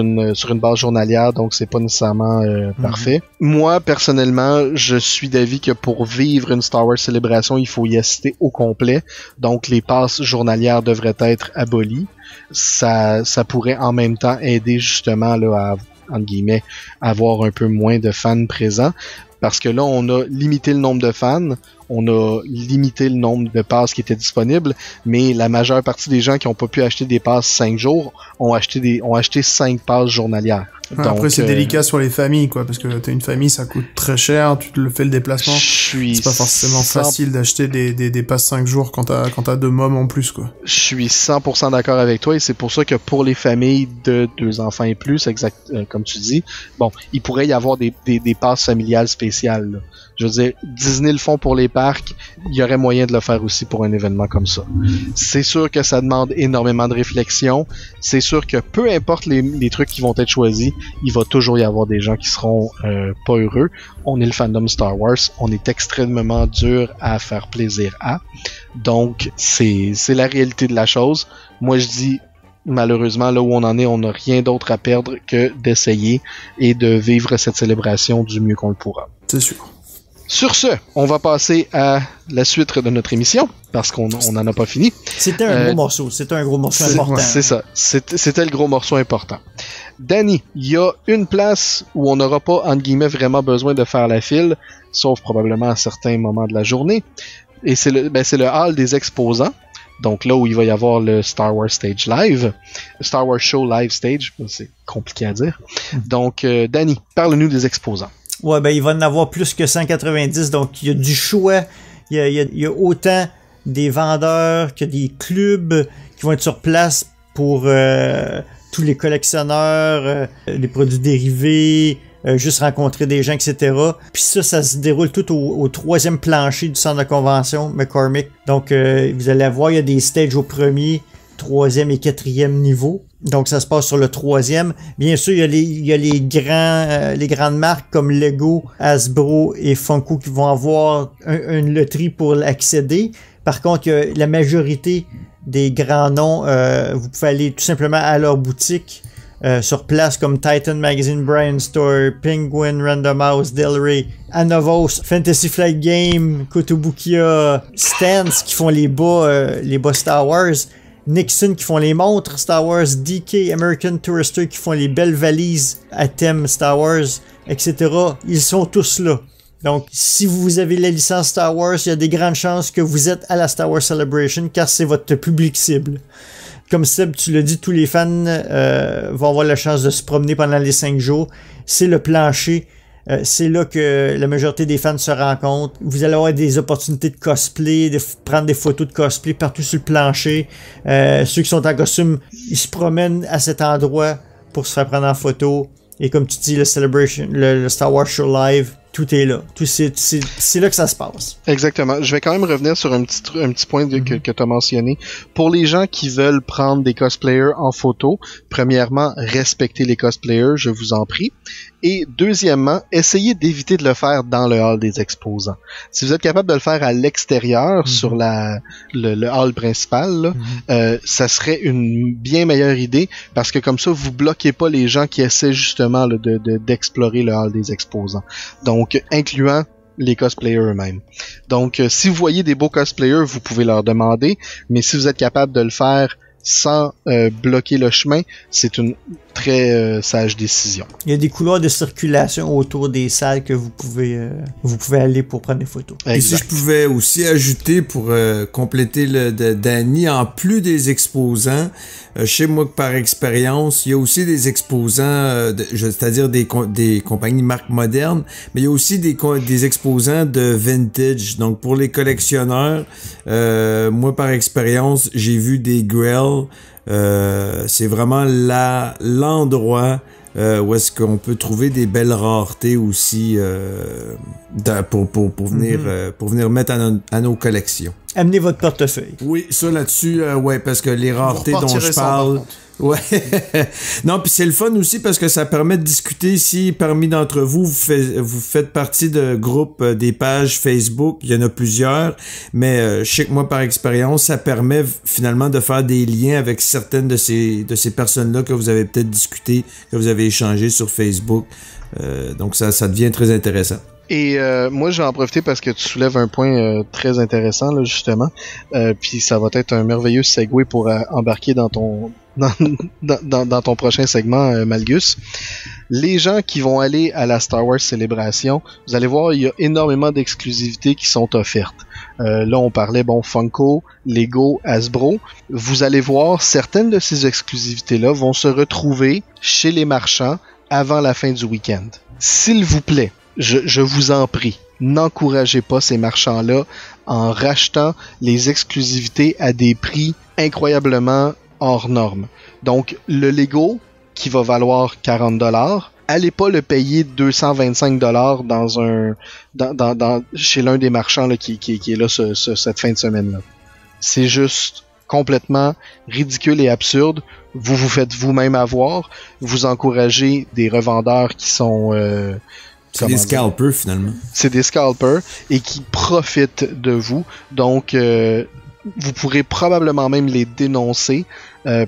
une base journalière, donc c'est pas nécessairement parfait. Moi, personnellement, je suis d'avis que pour vivre une Star Wars Célébration, il faut y assister au complet. Donc, les passes journalières devraient être abolies. Ça pourrait en même temps aider justement là à entre guillemets, avoir un peu moins de fans présents. Parce que là, on a limité le nombre de fans, on a limité le nombre de passes qui étaient disponibles, mais la majeure partie des gens qui n'ont pas pu acheter des passes 5 jours ont acheté 5 passes journalières. Donc, après, c'est délicat sur les familles, quoi, parce que t'as une famille, ça coûte très cher, tu te le fais le déplacement. C'est pas forcément facile d'acheter des passes 5 jours quand t'as 2 mômes en plus, quoi. Je suis 100% d'accord avec toi, et c'est pour ça que pour les familles de 2 enfants et plus, comme tu dis, bon, il pourrait y avoir des passes familiales spéciales, là. Je veux dire, Disney le font pour les parcs, il y aurait moyen de le faire aussi pour un événement comme ça. C'est sûr que ça demande énormément de réflexion. C'est sûr que peu importe les trucs qui vont être choisis, il va toujours y avoir des gens qui seront pas heureux. On est le fandom Star Wars, on est extrêmement dur à faire plaisir à. Donc, c'est la réalité de la chose. Moi, je dis, malheureusement, là où on en est, on n'a rien d'autre à perdre que d'essayer et de vivre cette célébration du mieux qu'on le pourra. C'est sûr. Sur ce, on va passer à la suite de notre émission, parce qu'on n'en a pas fini. C'était un gros morceau, important. C'est ça, c'était le gros morceau important. Danny, il y a une place où on n'aura pas, entre guillemets, vraiment besoin de faire la file, sauf probablement à certains moments de la journée, et c'est le hall des exposants. Donc là où il va y avoir le Star Wars Stage Live, Star Wars Show Live Stage, c'est compliqué à dire. Donc, Danny, parle-nous des exposants. Ouais, ben il va en avoir plus que 190, donc il y a du choix. Il y a autant des vendeurs que des clubs qui vont être sur place pour tous les collectionneurs, les produits dérivés, juste rencontrer des gens, etc. Puis ça se déroule tout au 3e plancher du centre de convention McCormick. Donc vous allez voir, il y a des stages au 1er, 3e et 4e niveau. Donc ça se passe sur le 3e. Bien sûr, il y a les grandes marques comme Lego, Hasbro et Funko qui vont avoir une loterie pour l'accéder. Par contre, il y a la majorité des grands noms, vous pouvez aller tout simplement à leur boutique sur place comme Titan Magazine, Brian Store, Penguin, Random House, Del Rey, Anovos, Fantasy Flight Game, Kotobukiya, Stance qui font les bas Star Wars, Nixon qui font les montres Star Wars, DK, American Tourister qui font les belles valises à thème Star Wars, etc. Ils sont tous là. Donc, si vous avez la licence Star Wars, il y a des grandes chances que vous êtes à la Star Wars Celebration car c'est votre public cible. Comme Seb, tu l'as dit, tous les fans vont avoir la chance de se promener pendant les 5 jours. C'est le plancher. C'est là que la majorité des fans se rencontrent. Vous allez avoir des opportunités de cosplay, de prendre des photos de cosplay partout sur le plancher. Ceux qui sont en costume, ils se promènent à cet endroit pour se faire prendre en photo. Et comme tu dis, le Celebration, le Star Wars Show Live, tout est là. C'est là que ça se passe. Exactement. Je vais quand même revenir sur un petit point que tu as mentionné. Pour les gens qui veulent prendre des cosplayers en photo, premièrement, respectez les cosplayers, je vous en prie. Et deuxièmement, essayez d'éviter de le faire dans le hall des exposants. Si vous êtes capable de le faire à l'extérieur, sur le hall principal, là, ça serait une bien meilleure idée, parce que comme ça, vous bloquez pas les gens qui essaient justement là, d'explorer le hall des exposants. Donc, incluant les cosplayers eux-mêmes. Donc, si vous voyez des beaux cosplayers, vous pouvez leur demander, mais si vous êtes capable de le faire sans bloquer le chemin, c'est une très sage décision. Il y a des couloirs de circulation autour des salles que vous pouvez aller pour prendre des photos. Exact. Et si je pouvais aussi ajouter pour compléter le de Danny, en plus des exposants, chez moi que par expérience, il y a aussi des exposants, c'est-à-dire des compagnies marques modernes, mais il y a aussi des exposants de vintage. Donc pour les collectionneurs, moi par expérience, j'ai vu des Grail. C'est vraiment l'endroit où est-ce qu'on peut trouver des belles raretés aussi pour venir mettre à nos collections. Amenez votre portefeuille. Oui, ça là-dessus, ouais, parce que les raretés dont je parle... Ouais. Non, puis c'est le fun aussi parce que ça permet de discuter si parmi d'entre vous, vous faites partie de groupes, des pages Facebook, il y en a plusieurs, mais je sais que moi par expérience, ça permet finalement de faire des liens avec certaines de ces personnes-là que vous avez peut-être discuté, que vous avez échangé sur Facebook. Donc ça devient très intéressant. Et moi, je vais en profiter parce que tu soulèves un point très intéressant, là, justement. Puis ça va être un merveilleux segue pour embarquer dans ton prochain segment, Malgus. Les gens qui vont aller à la Star Wars Célébration, vous allez voir, il y a énormément d'exclusivités qui sont offertes. Là, on parlait, Funko, Lego, Hasbro. Vous allez voir, certaines de ces exclusivités-là vont se retrouver chez les marchands avant la fin du week-end. S'il vous plaît, je vous en prie, n'encouragez pas ces marchands-là en rachetant les exclusivités à des prix incroyablement hors normes. Donc, le Lego, qui va valoir 40$, allez pas le payer 225$ chez l'un des marchands là, qui est là cette fin de semaine-là. C'est juste complètement ridicule et absurde. Vous vous faites vous-même avoir. Vous encouragez des revendeurs qui sont... c'est des scalpers, finalement. C'est des scalpers et qui profitent de vous. Donc, vous pourrez probablement même les dénoncer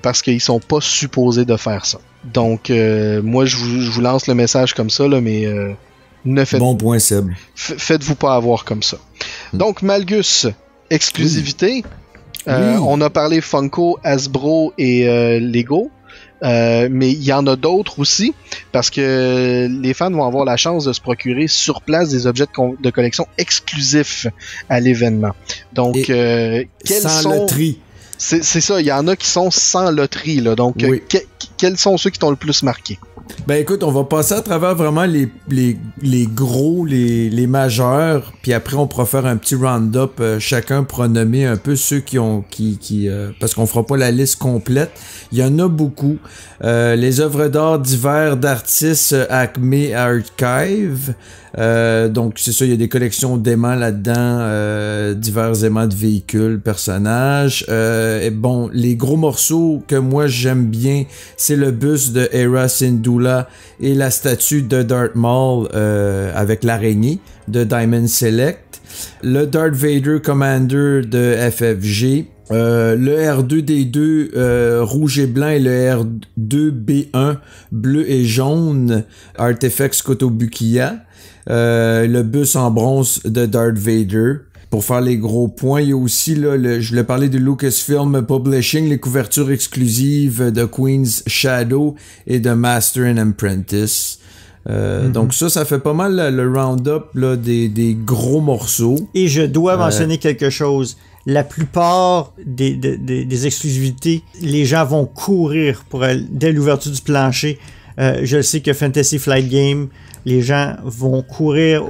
parce qu'ils sont pas supposés de faire ça. Donc, moi, je vous lance le message comme ça, là, mais ne faites... Bon point, Seb. Faites-vous pas avoir comme ça. Donc, Malgus, exclusivité. Oui. On a parlé Funko, Hasbro et Lego. Mais il y en a d'autres aussi, parce que les fans vont avoir la chance de se procurer sur place des objets de collection exclusifs à l'événement. Donc, sans loterie. C'est ça, il y en a qui sont sans loterie, là. Donc, oui. Quels sont ceux qui t'ont le plus marqué? Ben écoute, on va passer à travers vraiment les gros, les majeurs, puis après on pourra faire un petit round-up, chacun pourra nommer un peu ceux qui parce qu'on fera pas la liste complète. Il y en a beaucoup. Les œuvres d'art divers d'artistes Acme Archive. Donc c'est ça, il y a des collections d'aimants là-dedans, divers aimants de véhicules, personnages. Et bon, les gros morceaux que moi j'aime bien, c'est le buste de Hera Syndulla et la statue de Darth Maul avec l'araignée de Diamond Select, le Darth Vader Commander de FFG, le R2D2 rouge et blanc et le R2B1 bleu et jaune Artifacts Kotobukiya, le bus en bronze de Darth Vader. Pour faire les gros points, il y a aussi, là, je voulais parler de Lucasfilm Publishing, les couvertures exclusives de Queen's Shadow et de Master and Apprentice. Donc ça fait pas mal le round-up là, des gros morceaux. Et je dois mentionner quelque chose. La plupart des exclusivités, les gens vont courir dès l'ouverture du plancher. Je sais que Fantasy Flight Game, les gens vont courir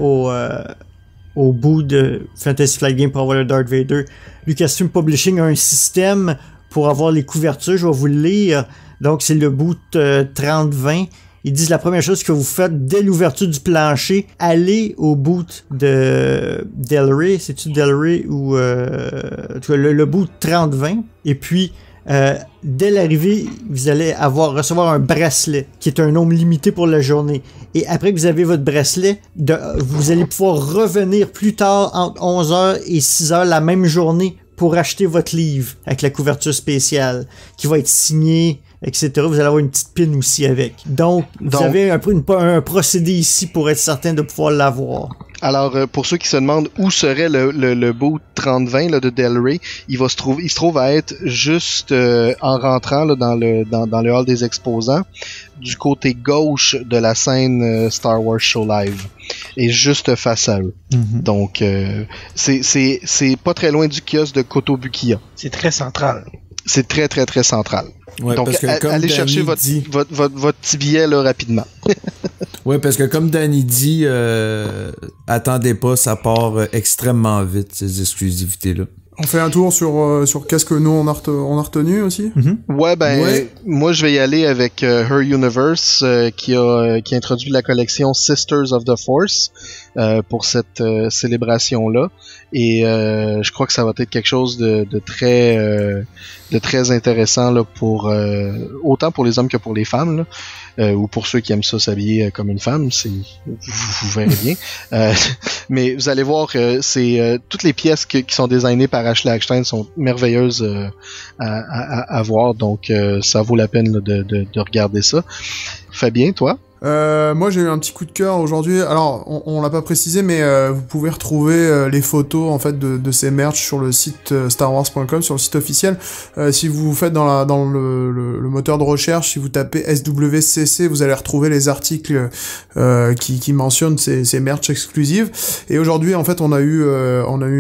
au bout de Fantasy Flight Game pour avoir le Darth Vader. Lucasfilm Publishing a un système pour avoir les couvertures, je vais vous le lire. Donc c'est le bout 30-20. Ils disent la première chose que vous faites dès l'ouverture du plancher, allez au boot de Del Rey, c'est-tu Del Rey ou le boot 30-20, et puis dès l'arrivée, vous allez recevoir un bracelet qui est un nombre limité pour la journée. Et après que vous avez votre bracelet, vous allez pouvoir revenir plus tard entre 11h et 6h la même journée pour acheter votre livre avec la couverture spéciale qui va être signée, etc. Vous allez avoir une petite pin aussi avec. Donc vous avez un procédé ici pour être certain de pouvoir l'avoir. Alors, pour ceux qui se demandent où serait le boot 3020 là, de Del Rey, il se trouve à être juste en rentrant là, dans le hall des exposants, du côté gauche de la scène Star Wars Show Live, et juste face à eux. Mm-hmm. Donc, c'est pas très loin du kiosque de Kotobukiya. C'est très central. C'est très, très, très central. Ouais, donc, parce que comme allez Danny chercher votre petit billet là, rapidement. Oui, parce que comme Danny dit, attendez pas, ça part extrêmement vite, ces exclusivités-là. On fait un tour sur qu'est-ce que nous on a retenu aussi. Mm-hmm. Ouais, moi je vais y aller avec Her Universe qui a introduit la collection Sisters of the Force pour cette célébration là, et je crois que ça va être quelque chose de très intéressant là pour autant pour les hommes que pour les femmes là. Ou pour ceux qui aiment ça s'habiller comme une femme, vous verrez bien. Mais vous allez voir, toutes les pièces qui sont designées par Ashley Eckstein sont merveilleuses à voir, donc ça vaut la peine là, de regarder ça. Fabien, toi? Moi j'ai eu un petit coup de cœur aujourd'hui. Alors on l'a pas précisé, mais vous pouvez retrouver les photos en fait de ces merch sur le site starwars.com, sur le site officiel. Si vous faites dans le moteur de recherche, si vous tapez SWCC, vous allez retrouver les articles qui mentionnent ces merch exclusives. Et aujourd'hui en fait on a eu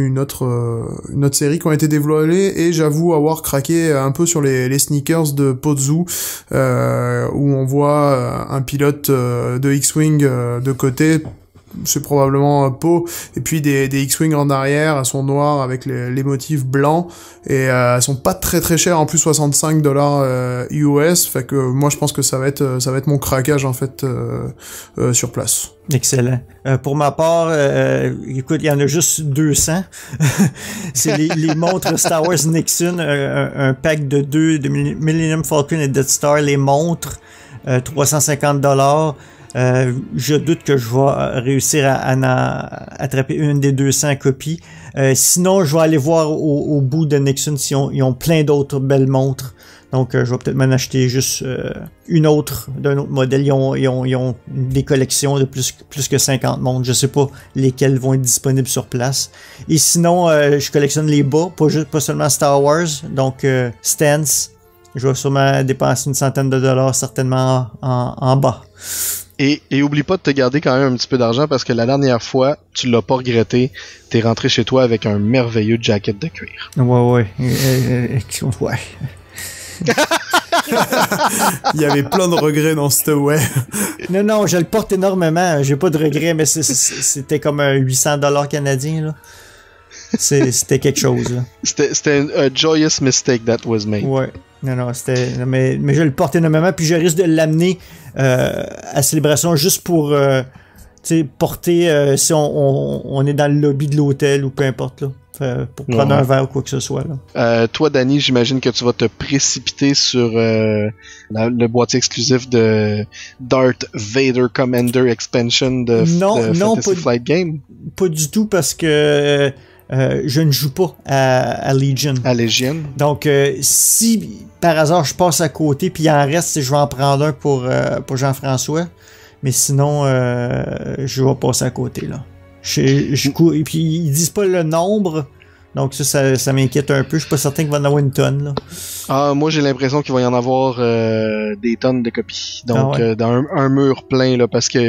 une autre série qui a été dévoilée, et j'avoue avoir craqué un peu sur les sneakers de Pozu, où on voit un pilote de X-Wing de côté, c'est probablement Poe, et puis des X-Wing en arrière, elles sont noires avec les motifs blancs, et elles sont pas très très chères, en plus $65 US, fait que moi je pense que ça va être mon craquage en fait sur place. Excellent. Pour ma part, écoute, il y en a juste 200. C'est les montres Star Wars Nixon, un pack de 2 de Millennium Falcon et Death Star, les montres, $350. Je doute que je vais réussir à attraper une des 200 copies. Sinon, je vais aller voir au bout de Nixon si ils ont plein d'autres belles montres. Donc, je vais peut-être m'en acheter juste une autre d'un autre modèle. Ils ont des collections de plus que 50 montres. Je sais pas lesquelles vont être disponibles sur place. Et sinon, je collectionne les bas, pas seulement Star Wars. Donc, Stance. Je vais sûrement dépenser une centaine de dollars certainement en bas. Et oublie pas de te garder quand même un petit peu d'argent, parce que la dernière fois, tu l'as pas regretté. T'es rentré chez toi avec un merveilleux jacket de cuir. Ouais. Il y avait plein de regrets dans cette Non, je le porte énormément. J'ai pas de regrets, mais c'était comme un $800 canadien, là. C'était quelque chose, là. C'était un joyous mistake that was made. Ouais. Non, mais je le porte énormément, puis je risque de l'amener à Célébration juste pour porter si on est dans le lobby de l'hôtel ou peu importe, là. Pour prendre un verre ou quoi que ce soit, là. Toi, Danny, j'imagine que tu vas te précipiter sur le boîtier exclusif de Darth Vader Commander Expansion de Fantasy Flight Game. Pas du tout, parce que je ne joue pas à Legion. À Legion. Donc, si par hasard je passe à côté, puis il en reste, je vais en prendre un pour Jean-François. Mais sinon, je vais passer à côté, là. Et puis, ils disent pas le nombre. Donc ça m'inquiète un peu. Je suis pas certain qu'il va y en avoir une tonne, là. Ah, moi j'ai l'impression qu'il va y en avoir des tonnes de copies. Donc dans un mur plein, là, parce que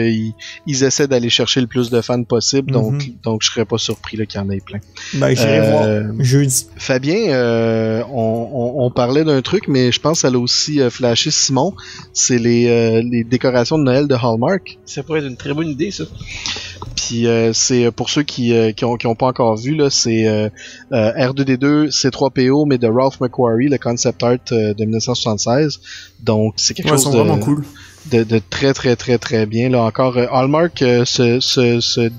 ils essaient d'aller chercher le plus de fans possible. Donc je serais pas surpris là, qu'il y en ait plein. Ben j'irai voir jeudi. Fabien, on parlait d'un truc, mais je pense qu'elle a aussi flashé Simon. C'est les décorations de Noël de Hallmark. Ça pourrait être une très bonne idée, ça. Puis c'est pour ceux qui ont pas encore vu, là, c'est R2D2 C3PO, mais de Ralph McQuarrie, le concept art de 1976. Donc c'est quelque chose de vraiment cool. De très très très très bien. Là encore, Hallmark se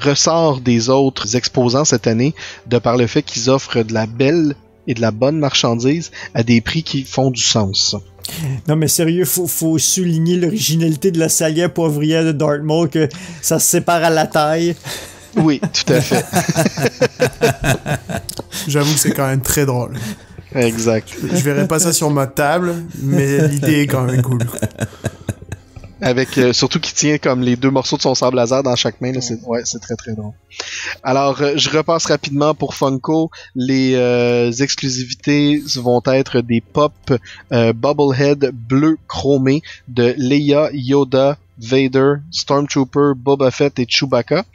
ressort des autres exposants cette année de par le fait qu'ils offrent de la belle et de la bonne marchandise à des prix qui font du sens. Non, mais sérieux, faut souligner l'originalité de la salière poivrière de Darth Maul, que ça se sépare à la taille. Oui, tout à fait. J'avoue que c'est quand même très drôle. Exact. Je verrai pas ça sur ma table, mais l'idée est quand même cool. Avec surtout qui tient comme les 2 morceaux de son sabre laser dans chaque main, là, c'est très très drôle. Alors je repasse rapidement pour Funko. Les exclusivités vont être des pop Bubblehead bleu chromé de Leia, Yoda, Vader, Stormtrooper, Boba Fett et Chewbacca,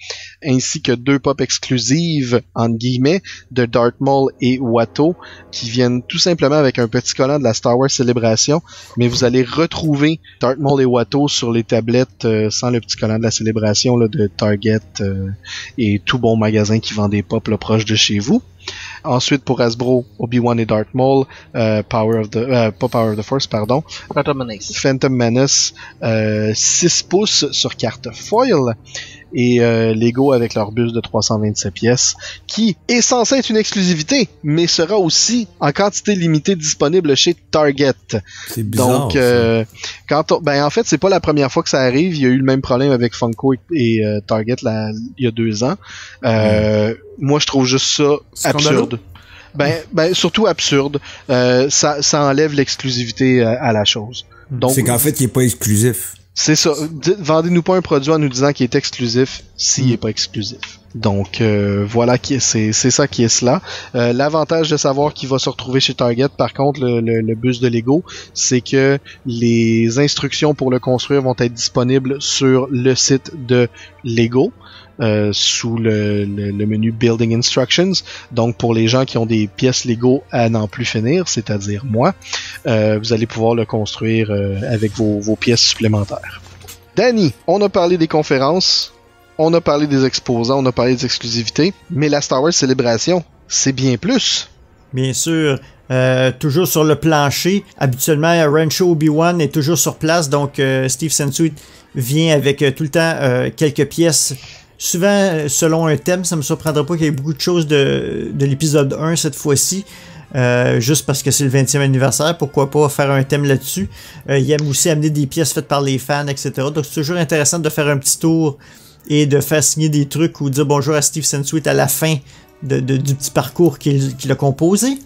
ainsi que 2 pop exclusives, entre guillemets, de Darth Maul et Watto, qui viennent tout simplement avec un petit collant de la Star Wars Célébration, mais vous allez retrouver Darth Maul et Watto sur les tablettes sans le petit collant de la Célébration là, de Target et tout bon magasin qui vend des pop là, proches de chez vous. Ensuite, pour Hasbro, Obi-Wan et Darth Maul, pas Power of the Force, pardon. Phantom Menace, 6 pouces sur carte foil. Et Lego avec leur bus de 327 pièces, qui est censé être une exclusivité, mais sera aussi en quantité limitée disponible chez Target. C'est bizarre. Donc, en fait, c'est pas la première fois que ça arrive. Il y a eu le même problème avec Funko et Target il y a 2 ans. Moi, je trouve juste ça absurde. Surtout absurde. Ça enlève l'exclusivité à la chose. Donc, c'est qu'en fait, il est pas exclusif. C'est ça. Vendez-nous pas un produit en nous disant qu'il est exclusif s'il est pas exclusif. Donc voilà, c'est ça qui est cela. L'avantage de savoir qu'il va se retrouver chez Target, par contre, le bus de Lego, c'est que les instructions pour le construire vont être disponibles sur le site de Lego. Sous le menu Building Instructions. Donc pour les gens qui ont des pièces Lego à n'en plus finir, c'est-à-dire moi, vous allez pouvoir le construire avec vos pièces supplémentaires. Danny, on a parlé des conférences, on a parlé des exposants, on a parlé des exclusivités, mais la Star Wars Célébration, c'est bien plus. Bien sûr. Toujours sur le plancher. Habituellement, Rancho Obi-Wan est toujours sur place, donc Steve Sansweet vient avec tout le temps quelques pièces. Souvent, selon un thème, ça me surprendrait pas qu'il y ait beaucoup de choses de l'épisode 1 cette fois-ci. Juste parce que c'est le 20e anniversaire, pourquoi pas faire un thème là-dessus. Il aime aussi amener des pièces faites par les fans, etc. Donc c'est toujours intéressant de faire un petit tour et de faire signer des trucs ou dire bonjour à Steve Sansweet à la fin du petit parcours qu'il a composé.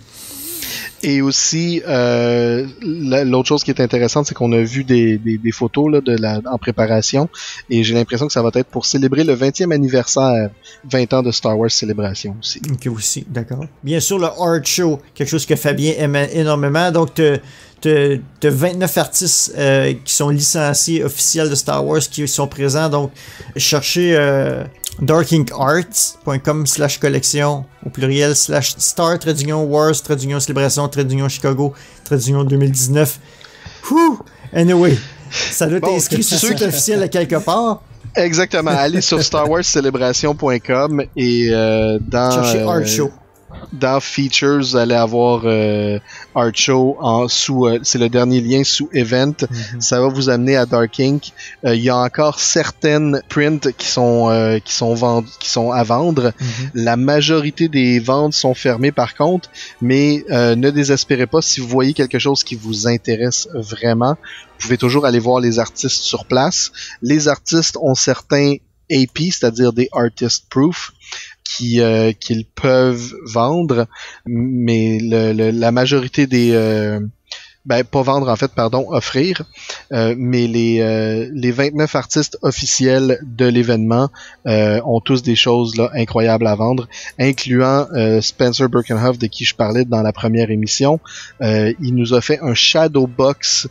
Et aussi, l'autre chose qui est intéressante, c'est qu'on a vu des photos là, en préparation, et j'ai l'impression que ça va être pour célébrer le 20e anniversaire, 20 ans de Star Wars Célébration aussi. Ok, aussi, d'accord. Bien sûr, le Art Show, quelque chose que Fabien aime énormément, donc t'as 29 artistes qui sont licenciés officiels de Star Wars qui sont présents, donc cherchez darkinkarts.com/collection au pluriel /star-wars-célébration-Chicago 2019. Anyway, ça doit être inscrit sur le site officiel à quelque part. Exactement, allez sur starwarscelebration.com et cherchez Art Show. Dans Features, vous allez avoir Art Show c'est le dernier lien sous Event. Mm-hmm. Ça va vous amener à Dark Ink. Il y a encore certaines prints qui sont à vendre. Mm-hmm. La majorité des ventes sont fermées par contre, mais ne désespérez pas si vous voyez quelque chose qui vous intéresse vraiment. Vous pouvez toujours aller voir les artistes sur place. Les artistes ont certains AP, c'est-à-dire des Artist Proof, qu'ils peuvent vendre, mais la majorité des pas vendre en fait, pardon, offrir, mais les 29 artistes officiels de l'événement ont tous des choses là incroyables à vendre, incluant Spencer Birkenhoff, de qui je parlais dans la première émission. Il nous a fait un shadow box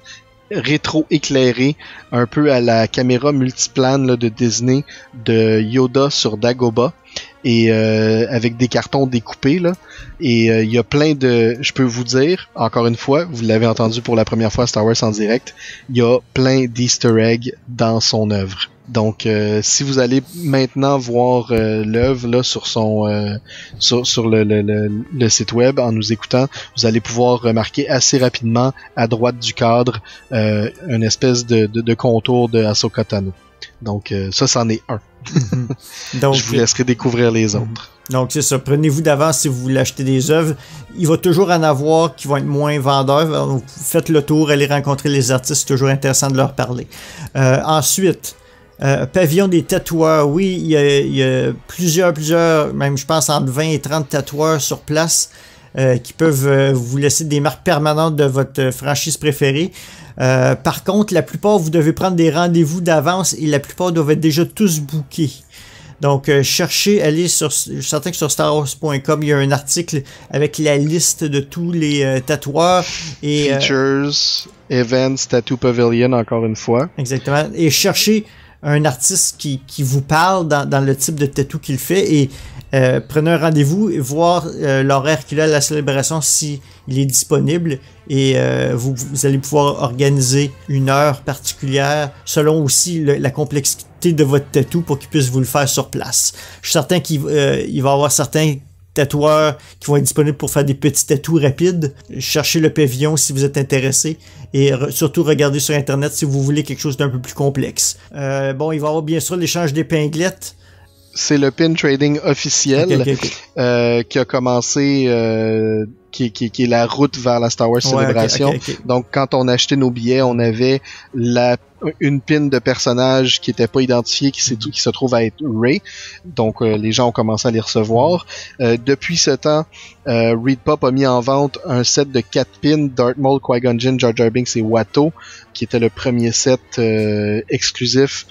rétro éclairé, un peu à la caméra multiplane là, de Disney, de Yoda sur Dagobah, et avec des cartons découpés là, et il y a plein de, je peux vous dire encore une fois, vous l'avez entendu pour la première fois à Star Wars en direct, il y a plein d'Easter eggs dans son œuvre. Donc si vous allez maintenant voir l'œuvre là sur son sur le site web en nous écoutant, vous allez pouvoir remarquer assez rapidement à droite du cadre une espèce de contour de Ahsoka Tano. Donc ça c'en est un. Donc, je vous laisserai découvrir les autres. Donc, c'est ça. Prenez-vous d'avance si vous voulez acheter des œuvres. Il va toujours en avoir qui vont être moins vendeurs. Donc, faites le tour, allez rencontrer les artistes. C'est toujours intéressant de leur parler. Ensuite, pavillon des tatoueurs. Oui, il y a plusieurs, même je pense entre 20 et 30 tatoueurs sur place qui peuvent vous laisser des marques permanentes de votre franchise préférée. Par contre, la plupart, vous devez prendre des rendez-vous d'avance et la plupart doivent être déjà tous bookés. Donc, cherchez, allez sur, je suis certain que sur StarWars.com, il y a un article avec la liste de tous les tatoueurs. Et, Features, Events, Tattoo Pavilion, encore une fois. Exactement. Et cherchez un artiste qui vous parle dans le type de tatou qu'il fait et prenez un rendez-vous et voir l'horaire qu'il a à la célébration si il est disponible et vous allez pouvoir organiser une heure particulière selon aussi la complexité de votre tatou pour qu'il puisse vous le faire sur place. Je suis certain qu'il va y avoir certains tatoueurs qui vont être disponibles pour faire des petits tatous rapides. Cherchez le pavillon si vous êtes intéressé et surtout regardez sur internet si vous voulez quelque chose d'un peu plus complexe. Bon, il va y avoir bien sûr l'échange d'épinglettes. C'est le pin trading officiel qui a commencé, qui est la route vers la Star Wars Célébration. Donc, quand on achetait nos billets, on avait une pin de personnage qui n'était pas identifié, qui se trouve à être Rey. Donc, les gens ont commencé à les recevoir. Depuis ce temps, ReedPop a mis en vente un set de 4 pins Darth Maul, Qui-Gon Jinn, Jar Jar Binks et Watto, qui était le premier set exclusif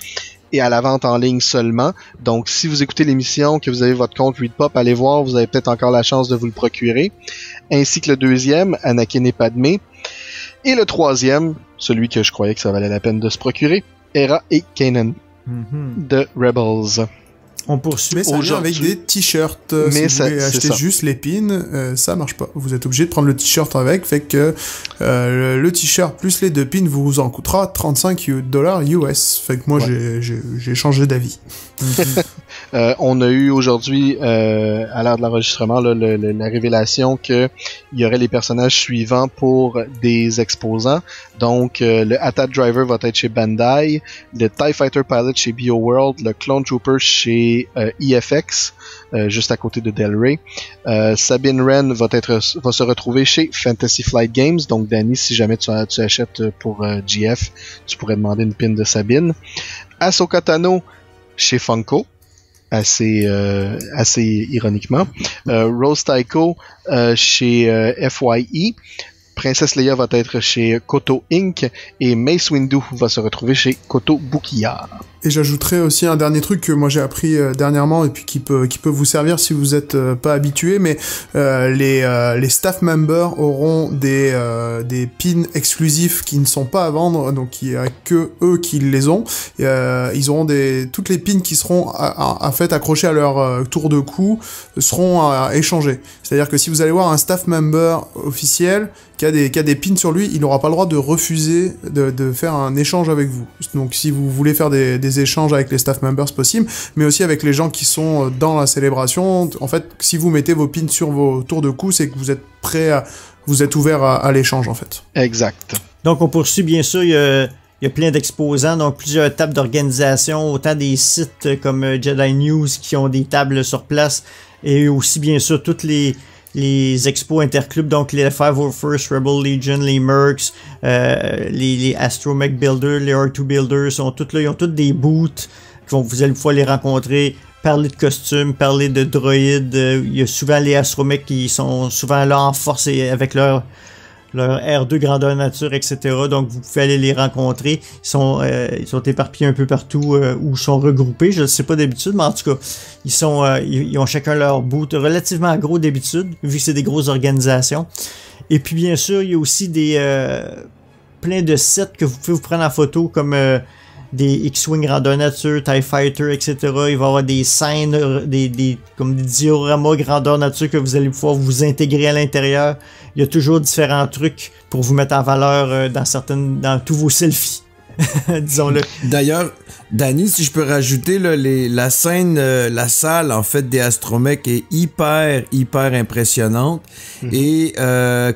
et à la vente en ligne seulement. Donc, si vous écoutez l'émission, que vous avez votre compte ReedPop, allez voir, vous avez peut-être encore la chance de vous le procurer. Ainsi que le deuxième, Anakin et Padmé. Et le troisième, celui que je croyais que ça valait la peine de se procurer, Hera et Kanan de Rebels. On poursuit. Mais ça vient avec des t-shirts. Mais si vous voulez acheter juste les pins, ça marche pas. Vous êtes obligé de prendre le t-shirt avec, fait que le t-shirt plus les 2 pins vous en coûtera $35 US. Fait que moi j'ai changé d'avis. On a eu aujourd'hui, à l'heure de l'enregistrement, la révélation que il y aurait les personnages suivants pour des exposants. Donc, le Attack Driver va être chez Bandai, le TIE Fighter Pilot chez BioWorld, le Clone Trooper chez EFX, juste à côté de Del Rey. Sabine Wren va se retrouver chez Fantasy Flight Games. Donc, Danny, si jamais tu achètes pour GF, tu pourrais demander une pin de Sabine. Ahsoka Tano chez Funko. Assez ironiquement. Rose Tycho chez FYE. Princesse Leia va être chez Koto Inc. et Mace Windu va se retrouver chez Koto Bukiya. Et j'ajouterais aussi un dernier truc que moi j'ai appris dernièrement et puis qui peut vous servir si vous êtes pas habitué, mais les staff members auront des pins exclusifs qui ne sont pas à vendre, donc il y a que eux qui les ont. Ils auront toutes les pins qui seront en fait accrochées à leur tour de cou seront à échanger. C'est-à-dire que si vous allez voir un staff member officiel qui a des pins sur lui, il n'aura pas le droit de refuser de faire un échange avec vous. Donc si vous voulez faire des échanges avec les staff members, c'est possible, mais aussi avec les gens qui sont dans la célébration. En fait, si vous mettez vos pins sur vos tours de cou, c'est que vous êtes vous êtes ouvert à l'échange, en fait. Exact. Donc on poursuit, bien sûr, il y a plein d'exposants, donc plusieurs tables d'organisation, autant des sites comme Jedi News qui ont des tables sur place, et aussi bien sûr toutes les expos interclubs, donc les 501st Rebel Legion, les Mercs, les Astromech Builders, les R2 Builders sont tous là, ils ont tous des booths, vous allez pouvoir les rencontrer, parler de costumes, parler de droïdes, il y a souvent les Astromech qui sont souvent là en force et avec leur R2 grandeur nature, etc. Donc, vous pouvez aller les rencontrer. Ils sont éparpillés un peu partout ou sont regroupés. Je ne sais pas d'habitude, mais en tout cas, ils ont chacun leur boot relativement gros d'habitude, vu que c'est des grosses organisations. Et puis, bien sûr, il y a aussi plein de sets que vous pouvez vous prendre en photo, comme des X-Wing grandeur nature, TIE Fighter, etc. Il va y avoir des scènes, comme des dioramas grandeur nature que vous allez pouvoir vous intégrer à l'intérieur. Il y a toujours différents trucs pour vous mettre en valeur dans tous vos selfies. disons-le. D'ailleurs, Danny, si je peux rajouter, là, la scène, la salle, en fait, des Astromech est hyper impressionnante. Et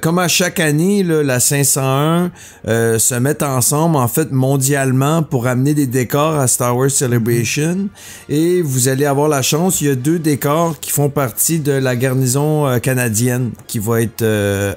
comme à chaque année, là, la 501 se met ensemble, en fait, mondialement pour amener des décors à Star Wars Celebration. Et vous allez avoir la chance, il y a 2 décors qui font partie de la garnison canadienne qui va être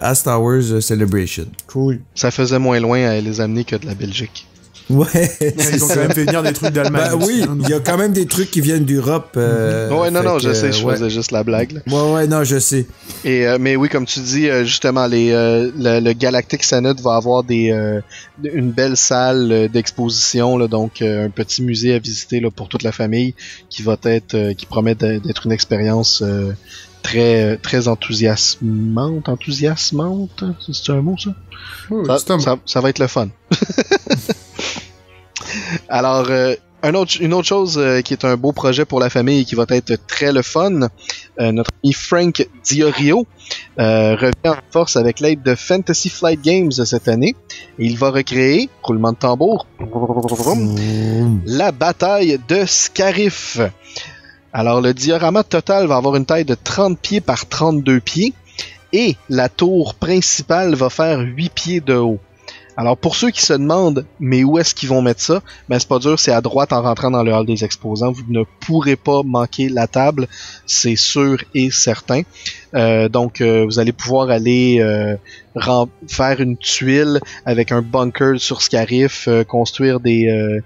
à Star Wars Celebration. Cool. Ça faisait moins loin à les amener que de la Belgique. Ouais, Ils ont quand même fait venir des trucs d'Allemagne. Ben oui, il y a quand même des trucs qui viennent d'Europe. Non, je sais, je faisais juste la blague. Là. Ouais, non, je sais. Et mais oui, comme tu dis, justement, le Galactic Senate va avoir une belle salle d'exposition, là, donc un petit musée à visiter là, pour toute la famille qui promet d'être une expérience très enthousiasmante. C'est un mot ça? Oui, ça va être le fun. Alors, une autre chose qui est un beau projet pour la famille et qui va être très le fun, notre ami Frank Diorio revient en force avec l'aide de Fantasy Flight Games cette année et il va recréer, roulement de tambour, la bataille de Scarif. Alors, le diorama total va avoir une taille de 30 pieds par 32 pieds et la tour principale va faire 8 pieds de haut. Alors, pour ceux qui se demandent, mais où est-ce qu'ils vont mettre ça? Ben, c'est pas dur, c'est à droite en rentrant dans le hall des exposants. Vous ne pourrez pas manquer la table, c'est sûr et certain. Donc, vous allez pouvoir aller faire une tuile avec un bunker sur Scarif, construire des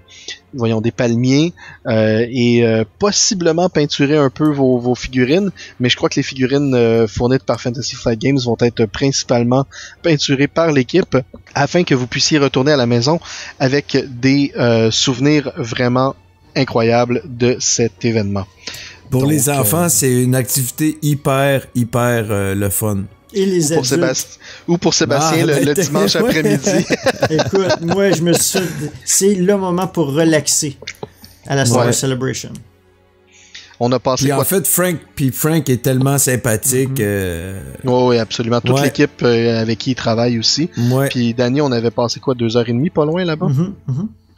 palmiers et possiblement peinturer un peu vos figurines. Mais je crois que les figurines fournies par Fantasy Flight Games vont être principalement peinturées par l'équipe afin que vous puissiez retourner à la maison avec des souvenirs vraiment incroyables de cet événement. Pour les enfants, c'est une activité hyper le fun. Et les adultes. Ou pour Sébastien le dimanche après-midi. Écoute, moi, je me suis... C'est le moment pour relaxer à la Star Wars Celebration. On a passé puis en fait, Frank est tellement sympathique. Oui, absolument. Toute l'équipe avec qui il travaille aussi. Ouais. Puis Danny, on avait passé 2h30 pas loin là-bas?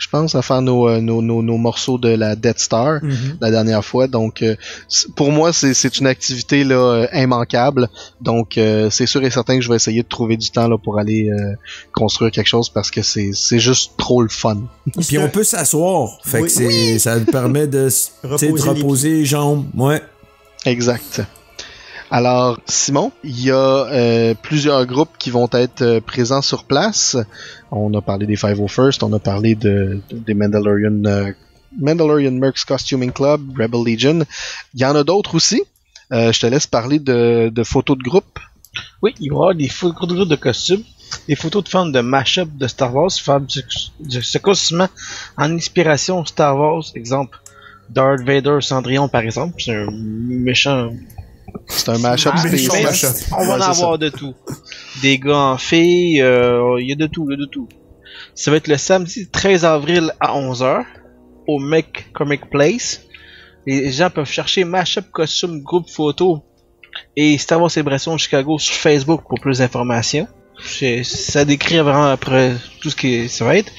Je pense, à faire nos morceaux de la Death Star la dernière fois. Donc, pour moi, c'est une activité là immanquable. Donc, c'est sûr et certain que je vais essayer de trouver du temps là pour aller construire quelque chose parce que c'est juste trop le fun. Puis on peut s'asseoir. Fait que ça permet de reposer les jambes. Ouais. Exact. Alors, Simon, il y a plusieurs groupes qui vont être présents sur place. On a parlé des 501st, on a parlé des Mandalorian Mercs Costuming Club, Rebel Legion. Il y en a d'autres aussi. Je te laisse parler de photos de groupe. Oui, il va y avoir des photos de groupe de costumes, des photos de fans de mash-up de Star Wars, ce costume en inspiration Star Wars, exemple Darth Vader Cendrillon par exemple, c'est un méchant. C'est un mash-up. On va en avoir de tout. Des gars en filles, il y a de tout, Ça va être le samedi 13 avril à 11h au Mech Comic Place. Les gens peuvent chercher Mashup Costume Groupe Photo et Star Wars Celebration Chicago sur Facebook pour plus d'informations. Ça décrit vraiment après tout ce que ça va être.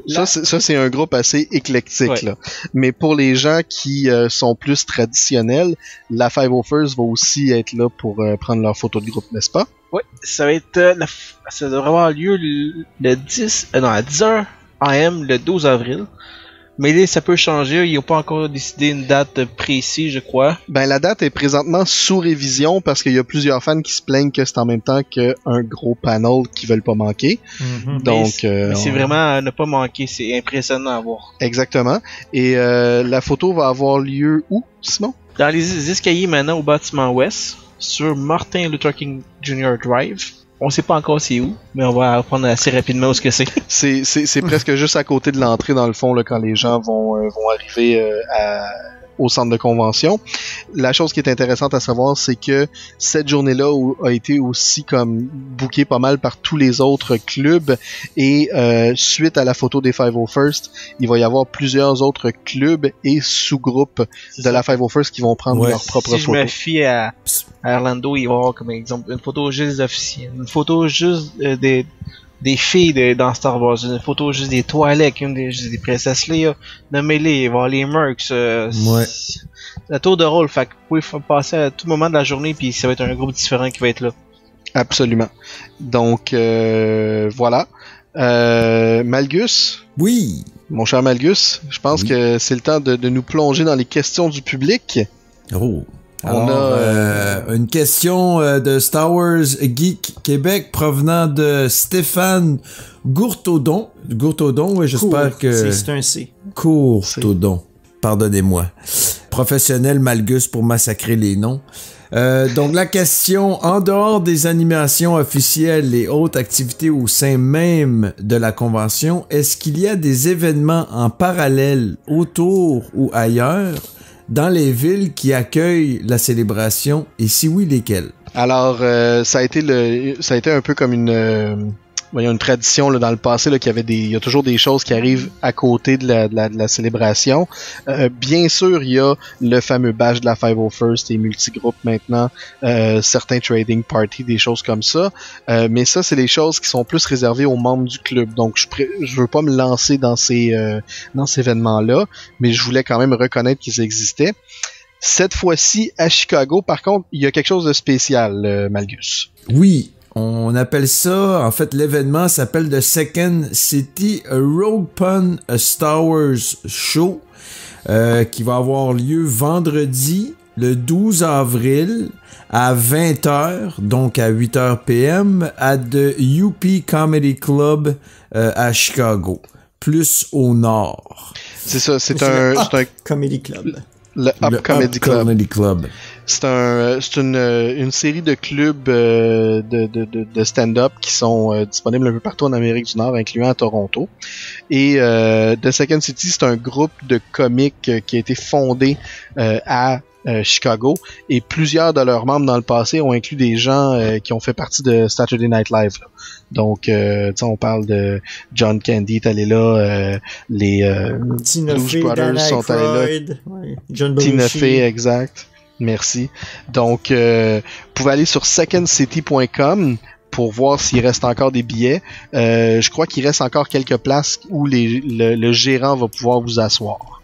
Là, ça c'est un groupe assez éclectique là. Mais pour les gens qui sont plus traditionnels, la 501st va aussi être là pour prendre leurs photos de groupe, n'est-ce pas? Oui, ça va être ça devrait avoir lieu à 10h AM le 12 avril. Mais ça peut changer, ils n'ont pas encore décidé une date précise, je crois. Ben la date est présentement sous révision parce qu'il y a plusieurs fans qui se plaignent que c'est en même temps qu'un gros panel qu'ils veulent pas manquer. Donc mais c'est vraiment à ne pas manquer, c'est impressionnant à voir. Exactement. Et la photo va avoir lieu où, Simon? Dans les escaliers maintenant au bâtiment ouest, sur Martin Luther King Jr. Drive. On sait pas encore c'est où, mais on va apprendre assez rapidement où ce que c'est. C'est presque juste à côté de l'entrée dans le fond là, quand les gens vont arriver au centre de convention. La chose qui est intéressante à savoir, c'est que cette journée-là a été aussi comme bookée pas mal par tous les autres clubs et suite à la photo des 501st, il va y avoir plusieurs autres clubs et sous-groupes de la 501st qui vont prendre leur propre photo. Si je me fie à Orlando, il va y avoir comme exemple une photo juste officielle, une photo juste des des filles dans Star Wars, une photo juste des toilettes, juste des princesses Leia, nommez-les, voir les Mercs, Ouais. la tour de rôle, fait que vous pouvez passer à tout moment de la journée puis ça va être un groupe différent qui va être là. Absolument. Donc, voilà. Malgus, Oui. mon cher Malgus, je pense Oui. que c'est le temps de nous plonger dans les questions du public. Oh. On Alors, une question de Star Wars Geek Québec provenant de Stéphane Gourtaudon. Gourtaudon, oui, j'espère que... C'est un C. Gourtaudon. Pardonnez-moi. Professionnel Malgus pour massacrer les noms. Donc la question, en dehors des animations officielles et autres activités au sein même de la convention, est-ce qu'il y a des événements en parallèle autour ou ailleurs dans les villes qui accueillent la célébration et si oui, lesquelles? Alors, ça a été un peu comme une tradition là, dans le passé là, il y a toujours des choses qui arrivent à côté de la célébration. Bien sûr, il y a le fameux badge de la 501st et multigroupes maintenant, certains trading parties, des choses comme ça. Mais ça, c'est des choses qui sont plus réservées aux membres du club. Donc, je veux pas me lancer dans ces événements-là, mais je voulais quand même reconnaître qu'ils existaient. Cette fois-ci, à Chicago, par contre, il y a quelque chose de spécial, Malgus. Oui. On appelle ça, en fait, l'événement s'appelle The Second City Rogue Pun a Star Wars Show, qui va avoir lieu vendredi, le 12 avril, à 20h, donc à 8h PM, à The UP Comedy Club à Chicago, plus au nord. C'est ça, c'est le un Comedy Club. le Up Comedy Club. Comedy Club. C'est une série de clubs de stand-up qui sont disponibles un peu partout en Amérique du Nord, incluant à Toronto. Et The Second City, c'est un groupe de comiques qui a été fondé à Chicago, et plusieurs de leurs membres dans le passé ont inclus des gens qui ont fait partie de Saturday Night Live. Là. Donc, on parle de John Candy, est allé là, les Tina Blues Fey, Brothers Dan sont allés là. Aykroyd, ouais, John Tina Belushi. Fey, exact. Merci. Donc, vous pouvez aller sur secondcity.com pour voir s'il reste encore des billets. Je crois qu'il reste encore quelques places où le gérant va pouvoir vous asseoir.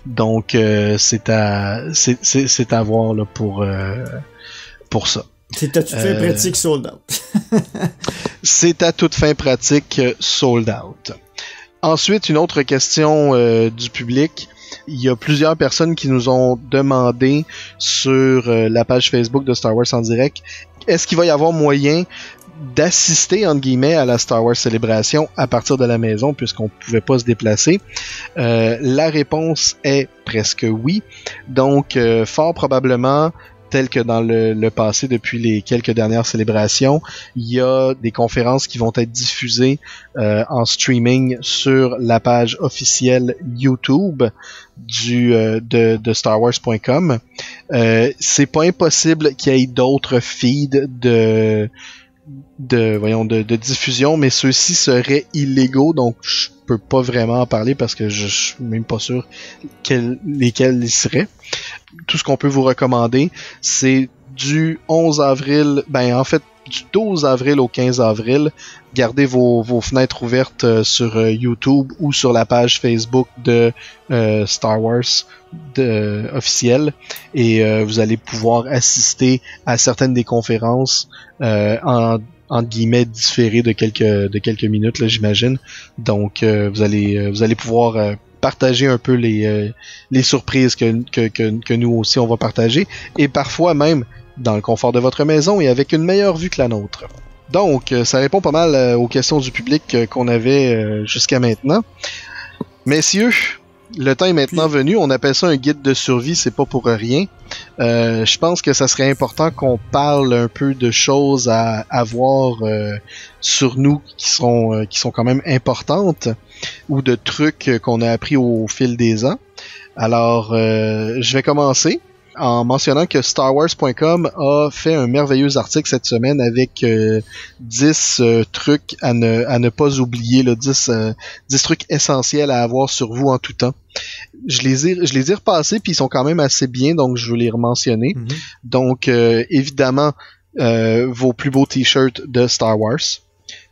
Donc, c'est à voir là, pour ça. C'est à toute fin pratique sold out. C'est à toute fin pratique sold out. Ensuite, une autre question du public. Il y a plusieurs personnes qui nous ont demandé sur la page Facebook de Star Wars en direct, est-ce qu'il va y avoir moyen d'assister, entre guillemets, à la Star Wars Célébration à partir de la maison, puisqu'on ne pouvait pas se déplacer? La réponse est presque oui. Donc, fort probablement, tel que dans le passé depuis les quelques dernières célébrations, il y a des conférences qui vont être diffusées en streaming sur la page officielle YouTube de StarWars.com. C'est pas impossible qu'il y ait d'autres feeds de diffusion, mais ceux-ci seraient illégaux, donc je peux pas vraiment en parler parce que je suis même pas sûr lesquels ils seraient. Tout ce qu'on peut vous recommander, c'est du 11 avril, du 12 avril au 15 avril, gardez vos fenêtres ouvertes sur YouTube ou sur la page Facebook de Star Wars officielle, et vous allez pouvoir assister à certaines des conférences entre guillemets différées de quelques minutes là, j'imagine. Donc vous allez pouvoir partager un peu les surprises que nous aussi on va partager, et parfois même dans le confort de votre maison et avec une meilleure vue que la nôtre. Donc, ça répond pas mal aux questions du public qu'on avait jusqu'à maintenant. Messieurs, le temps est maintenant venu. On appelle ça un guide de survie, c'est pas pour rien. Je pense que ça serait important qu'on parle un peu de choses à avoir sur nous qui sont quand même importantes, ou de trucs qu'on a appris au fil des ans. Alors, je vais commencer en mentionnant que StarWars.com a fait un merveilleux article cette semaine avec 10 trucs à ne pas oublier, là, 10 trucs essentiels à avoir sur vous en tout temps. Je les ai repassés, puis ils sont quand même assez bien, donc je veux les rementionner. Donc, évidemment, vos plus beaux t-shirts de Star Wars.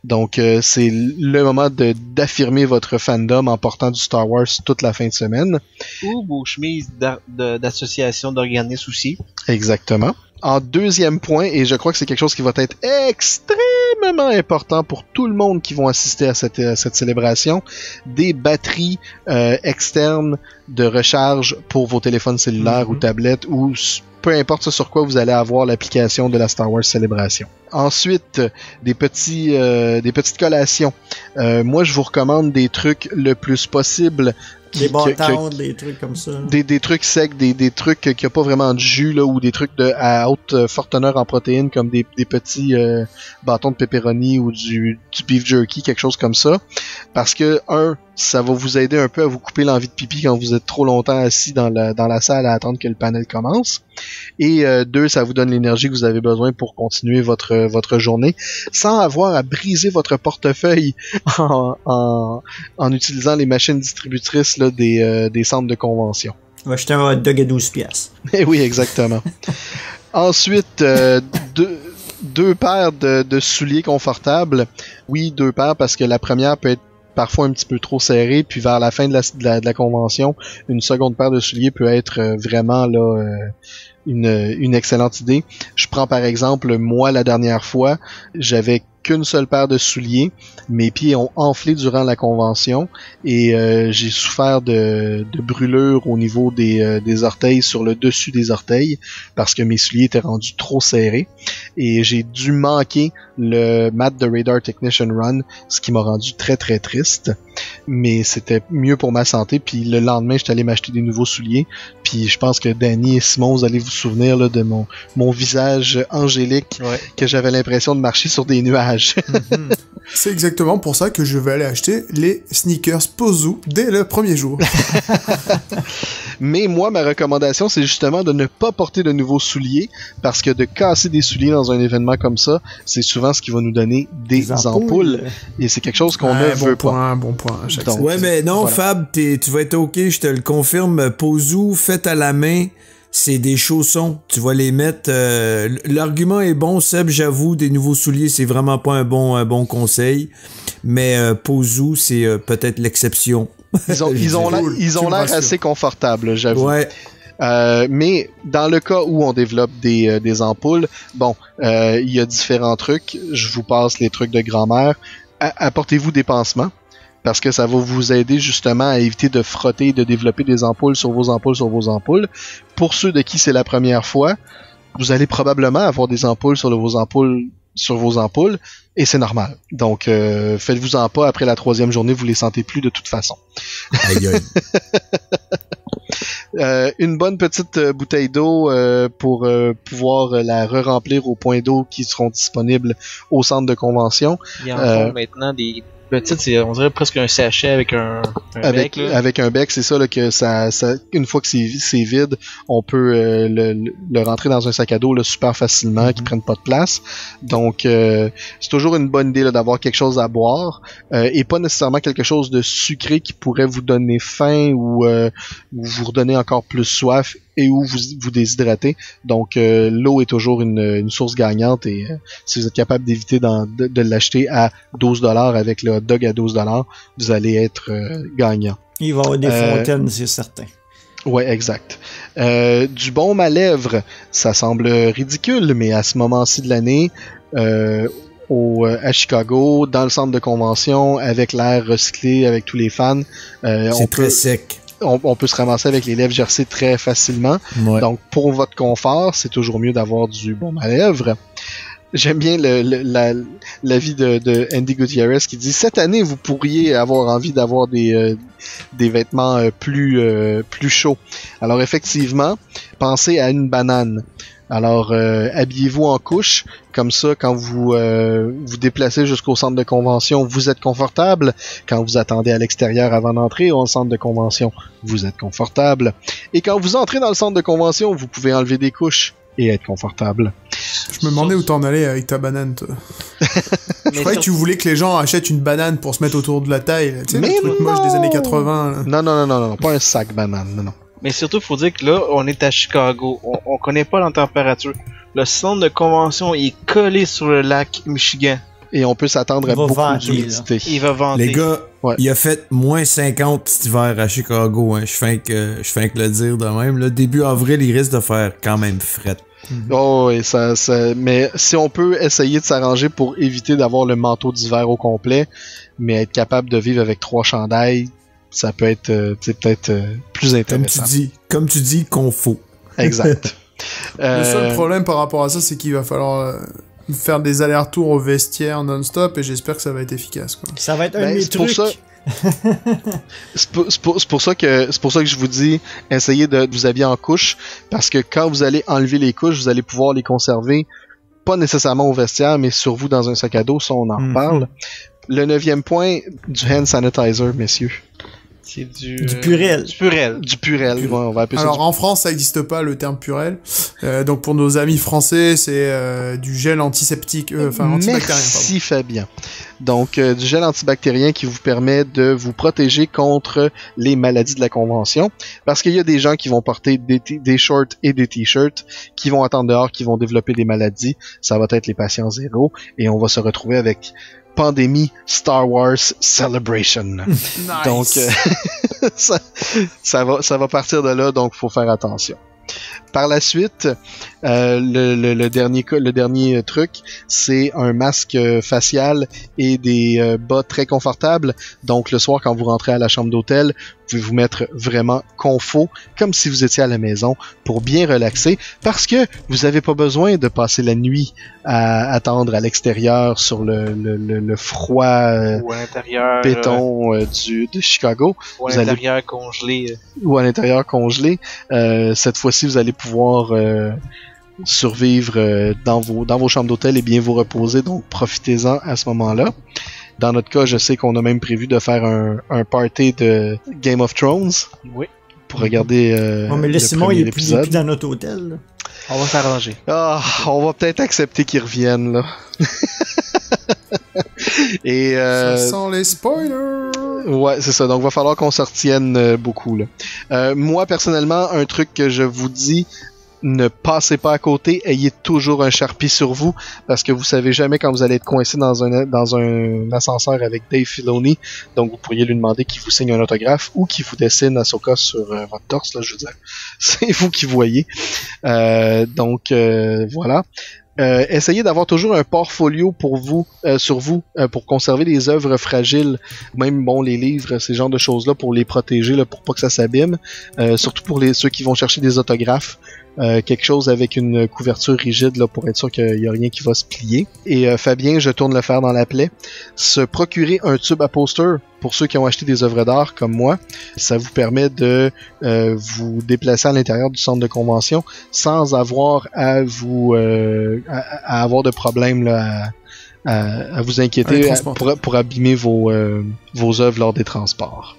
Donc, c'est le moment d'affirmer votre fandom en portant du Star Wars toute la fin de semaine. Ou vos chemises d'association d'organismes aussi. Exactement. En deuxième point, et je crois que c'est quelque chose qui va être extrêmement important pour tout le monde qui vont assister à cette célébration, des batteries externes de recharge pour vos téléphones cellulaires ou tablettes ou peu importe ce sur quoi vous allez avoir l'application de la Star Wars Célébration. Ensuite, des petites collations. Moi, je vous recommande des trucs le plus possible. Des bâtons, des trucs comme ça. Des trucs secs, des trucs qui n'ont pas vraiment de jus, là, ou des trucs à haute forte teneur en protéines, comme des petits bâtons de pepperoni ou du beef jerky, quelque chose comme ça. Parce que, ça va vous aider un peu à vous couper l'envie de pipi quand vous êtes trop longtemps assis dans la salle à attendre que le panel commence. Et 2, ça vous donne l'énergie que vous avez besoin pour continuer votre journée sans avoir à briser votre portefeuille en utilisant les machines distributrices là, des centres de convention. On va acheter un hot dog à 12 piastres. Oui, exactement. Ensuite, deux paires de souliers confortables. Oui, 2 paires parce que la première peut être parfois un petit peu trop serrée, puis vers la fin de la convention, une seconde paire de souliers peut être vraiment là une excellente idée. Je prends par exemple, moi la dernière fois, j'avais qu'une seule paire de souliers. Mes pieds ont enflé durant la convention et j'ai souffert de brûlures au niveau des orteils, sur le dessus des orteils, parce que mes souliers étaient rendus trop serrés. Et j'ai dû manquer le mat de Radar Technician Run, ce qui m'a rendu très très triste. Mais c'était mieux pour ma santé. Puis le lendemain, j'étais allé m'acheter des nouveaux souliers. Puis je pense que Danny et Simon, vous allez vous souvenir là, de mon visage angélique, que j'avais l'impression de marcher sur des nuages. C'est exactement pour ça que je vais aller acheter les sneakers Pozu dès le premier jour. Mais moi, ma recommandation, c'est justement de ne pas porter de nouveaux souliers, parce que de casser des souliers dans un événement comme ça, c'est souvent ce qui va nous donner des ampoules. Et c'est quelque chose qu'on ne veut pas. Bon point. Donc, ouais, mais non, voilà. Fab, tu vas être OK, je te le confirme. Pozu, fait à la main, c'est des chaussons. Tu vas les mettre... l'argument est bon, Seb, j'avoue, des nouveaux souliers, c'est vraiment pas un bon conseil. Mais Pozu, c'est peut-être l'exception. Ils ont l'air assez confortables, j'avoue. Ouais. Mais dans le cas où on développe des ampoules, bon, il y a différents trucs. Je vous passe les trucs de grand-mère. Apportez-vous des pansements, parce que ça va vous aider justement à éviter de frotter et de développer des ampoules sur vos ampoules. Pour ceux de qui c'est la première fois, vous allez probablement avoir des ampoules sur vos ampoules, et c'est normal. Donc, faites-vous-en pas, après la 3e journée, vous les sentez plus de toute façon. Aïe, aïe. Une bonne petite bouteille d'eau pour pouvoir la re-remplir aux points d'eau qui seront disponibles au centre de convention. Il y en a maintenant des petites, on dirait presque un sachet avec un bec. Là. Avec un bec, c'est ça, là, que ça, une fois que c'est vide, on peut le rentrer dans un sac à dos là, super facilement, qui prenne pas de place. Donc, c'est toujours une bonne idée là, d'avoir quelque chose à boire, et pas nécessairement quelque chose de sucré qui pourrait vous donner faim ou vous redonner encore plus soif et où vous déshydratez. Donc, l'eau est toujours une source gagnante, et si vous êtes capable d'éviter de l'acheter à 12$ avec le hot dog à 12$, vous allez être gagnant. Il va y avoir des fontaines, c'est certain. Ouais, exact. Du baume à lèvres, ça semble ridicule, mais à ce moment-ci de l'année, à Chicago, dans le centre de convention, avec l'air recyclé, avec tous les fans, c'est très sec. On peut se ramasser avec les lèvres gercées très facilement. Ouais. Donc, pour votre confort, c'est toujours mieux d'avoir du baume à lèvres. J'aime bien l'avis de Andy Gutierrez qui dit: cette année, vous pourriez avoir envie d'avoir des vêtements plus chauds. Alors, effectivement, pensez à une banane. Alors, habillez-vous en couche, comme ça, quand vous vous déplacez jusqu'au centre de convention, vous êtes confortable. Quand vous attendez à l'extérieur avant d'entrer au centre de convention, vous êtes confortable. Et quand vous entrez dans le centre de convention, vous pouvez enlever des couches et être confortable. Je me demandais où t'en allais avec ta banane, toi. Je croyais que tu voulais que les gens achètent une banane pour se mettre autour de la taille. Tu sais, le truc moche des années 80. Là. Non, pas un sac banane, non. Mais surtout, il faut dire que là, on est à Chicago. On connaît pas la température. Le centre de convention est collé sur le lac Michigan. Et on peut s'attendre à Il va beaucoup vanter, d'humidité. Il va vanter. Les gars, Ouais. il a fait moins 50 cet hiver à Chicago. Hein. Je fais que le dire de même. Là. Début avril, il risque de faire quand même fret. Oh, et mais si on peut essayer de s'arranger pour éviter d'avoir le manteau d'hiver au complet, mais être capable de vivre avec 3 chandails, ça peut être peut-être plus intéressant. Comme tu dis, qu'on faut. Exact. Le seul problème par rapport à ça, c'est qu'il va falloir faire des allers-retours au vestiaire non-stop, et j'espère que ça va être efficace, quoi. Ça va être un Ben, de mes c'est pour trucs. ça- C'est pour ça que je vous dis, essayez de vous habiller en couches, parce que quand vous allez enlever les couches, vous allez pouvoir les conserver, pas nécessairement au vestiaire, mais sur vous dans un sac à dos, ça on en reparle. Le 9e point, du hand sanitizer, messieurs. C'est du Purel. Du Purel. Du Purel, ouais, on va appeler ça. Alors en France, ça n'existe pas le terme Purel. Donc pour nos amis français, c'est du gel antiseptique, antibactérien. Merci Fabien. Donc du gel antibactérien qui vous permet de vous protéger contre les maladies de la convention, parce qu'il y a des gens qui vont porter des shorts et des t-shirts, qui vont attendre dehors, qui vont développer des maladies. Ça va être les patients zéro, et on va se retrouver avec Pandémie Star Wars Celebration. Nice. Donc ça va partir de là, donc faut faire attention. Par la suite, le dernier truc, c'est un masque facial et des bas très confortables. Donc le soir, quand vous rentrez à la chambre d'hôtel, vous pouvez vous mettre vraiment confort, comme si vous étiez à la maison, pour bien relaxer, parce que vous n'avez pas besoin de passer la nuit à attendre à l'extérieur sur le froid Ou à l'intérieur. béton de Chicago. Ou à Vous allez- l'intérieur congelé. Ou à l'intérieur congelé. Cette fois-ci, vous allez pouvoir survivre dans vos chambres d'hôtel et bien vous reposer, donc profitez-en à ce moment-là. Dans notre cas, je sais qu'on a même prévu de faire un party de Game of Thrones Oui. pour regarder Oh, mais là, le Simon, premier il est plus dans notre hôtel. Là. On va s'arranger. Ah, on va peut-être accepter qu'ils reviennent, là. Et Ça sent les spoilers. ouais, c'est ça. Donc, va falloir qu'on se retienne beaucoup, là. Moi, personnellement, un truc que je vous dis, ne passez pas à côté, ayez toujours un Sharpie sur vous, parce que vous savez jamais quand vous allez être coincé dans un ascenseur avec Dave Filoni. Donc, vous pourriez lui demander qu'il vous signe un autographe ou qu'il vous dessine Ahsoka sur votre torse, là, je veux dire. C'est vous qui voyez. Donc, voilà. Essayez d'avoir toujours un portfolio pour vous, sur vous, pour conserver les œuvres fragiles, même les livres, ces genres de choses-là, pour les protéger, là, pour pas que ça s'abîme. Surtout pour ceux qui vont chercher des autographes. Quelque chose avec une couverture rigide là, pour être sûr qu'il n'y a rien qui va se plier. Et Fabien, je tourne le fer dans la plaie. Se procurer un tube à poster, pour ceux qui ont acheté des œuvres d'art comme moi, ça vous permet de vous déplacer à l'intérieur du centre de convention sans avoir à à avoir de problèmes là, à vous inquiéter pour abîmer vos œuvres lors des transports.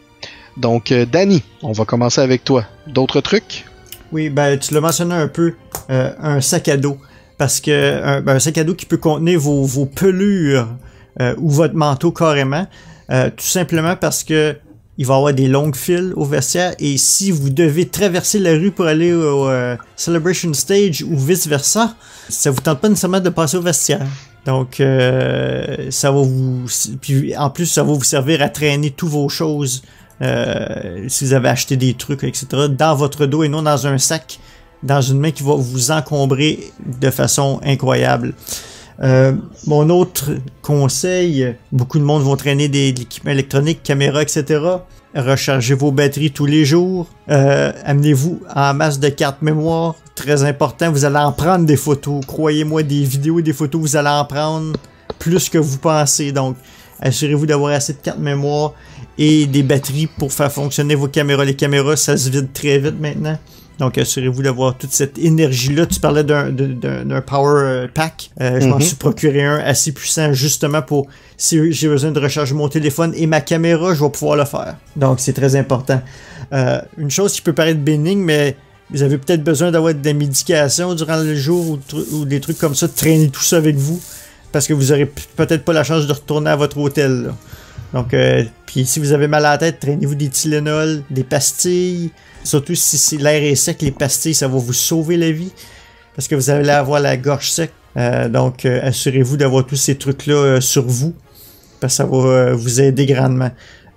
Donc, Danny, on va commencer avec toi. D'autres trucs? Oui, ben tu l'as mentionné un peu, un sac à dos. Parce que un sac à dos qui peut contenir vos pelures ou votre manteau carrément. Tout simplement parce que il va y avoir des longues files au vestiaire et si vous devez traverser la rue pour aller au Celebration Stage ou vice-versa, ça vous tente pas nécessairement de passer au vestiaire. Donc, ça va puis en plus, ça va vous servir à traîner toutes vos choses. Si vous avez acheté des trucs, etc., dans votre dos et non dans un sac, dans une main qui va vous encombrer de façon incroyable. Mon autre conseil, beaucoup de monde vont traîner de l'équipement électronique, caméra, etc. Rechargez vos batteries tous les jours. Amenez-vous en masse de cartes mémoire. Très important, vous allez en prendre des photos. Croyez-moi, des vidéos et des photos, vous allez en prendre plus que vous pensez. Donc, assurez-vous d'avoir assez de cartes mémoire et des batteries pour faire fonctionner vos caméras. Les caméras, ça se vide très vite maintenant. Donc, assurez-vous d'avoir toute cette énergie-là. Tu parlais d'un power pack. Je m'en suis procuré un assez puissant justement pour si j'ai besoin de recharger mon téléphone et ma caméra, je vais pouvoir le faire. Donc, c'est très important. Une chose qui peut paraître bénigne, mais vous avez peut-être besoin d'avoir de la médication durant le jour ou des trucs comme ça. Traînez tout ça avec vous parce que vous aurez peut-être pas la chance de retourner à votre hôtel, là. Donc, puis si vous avez mal à la tête, traînez-vous des Tylenol, des pastilles. Surtout si l'air est sec, les pastilles, ça va vous sauver la vie. Parce que vous allez avoir la gorge sec Donc, assurez-vous d'avoir tous ces trucs-là sur vous, parce que ça va vous aider grandement.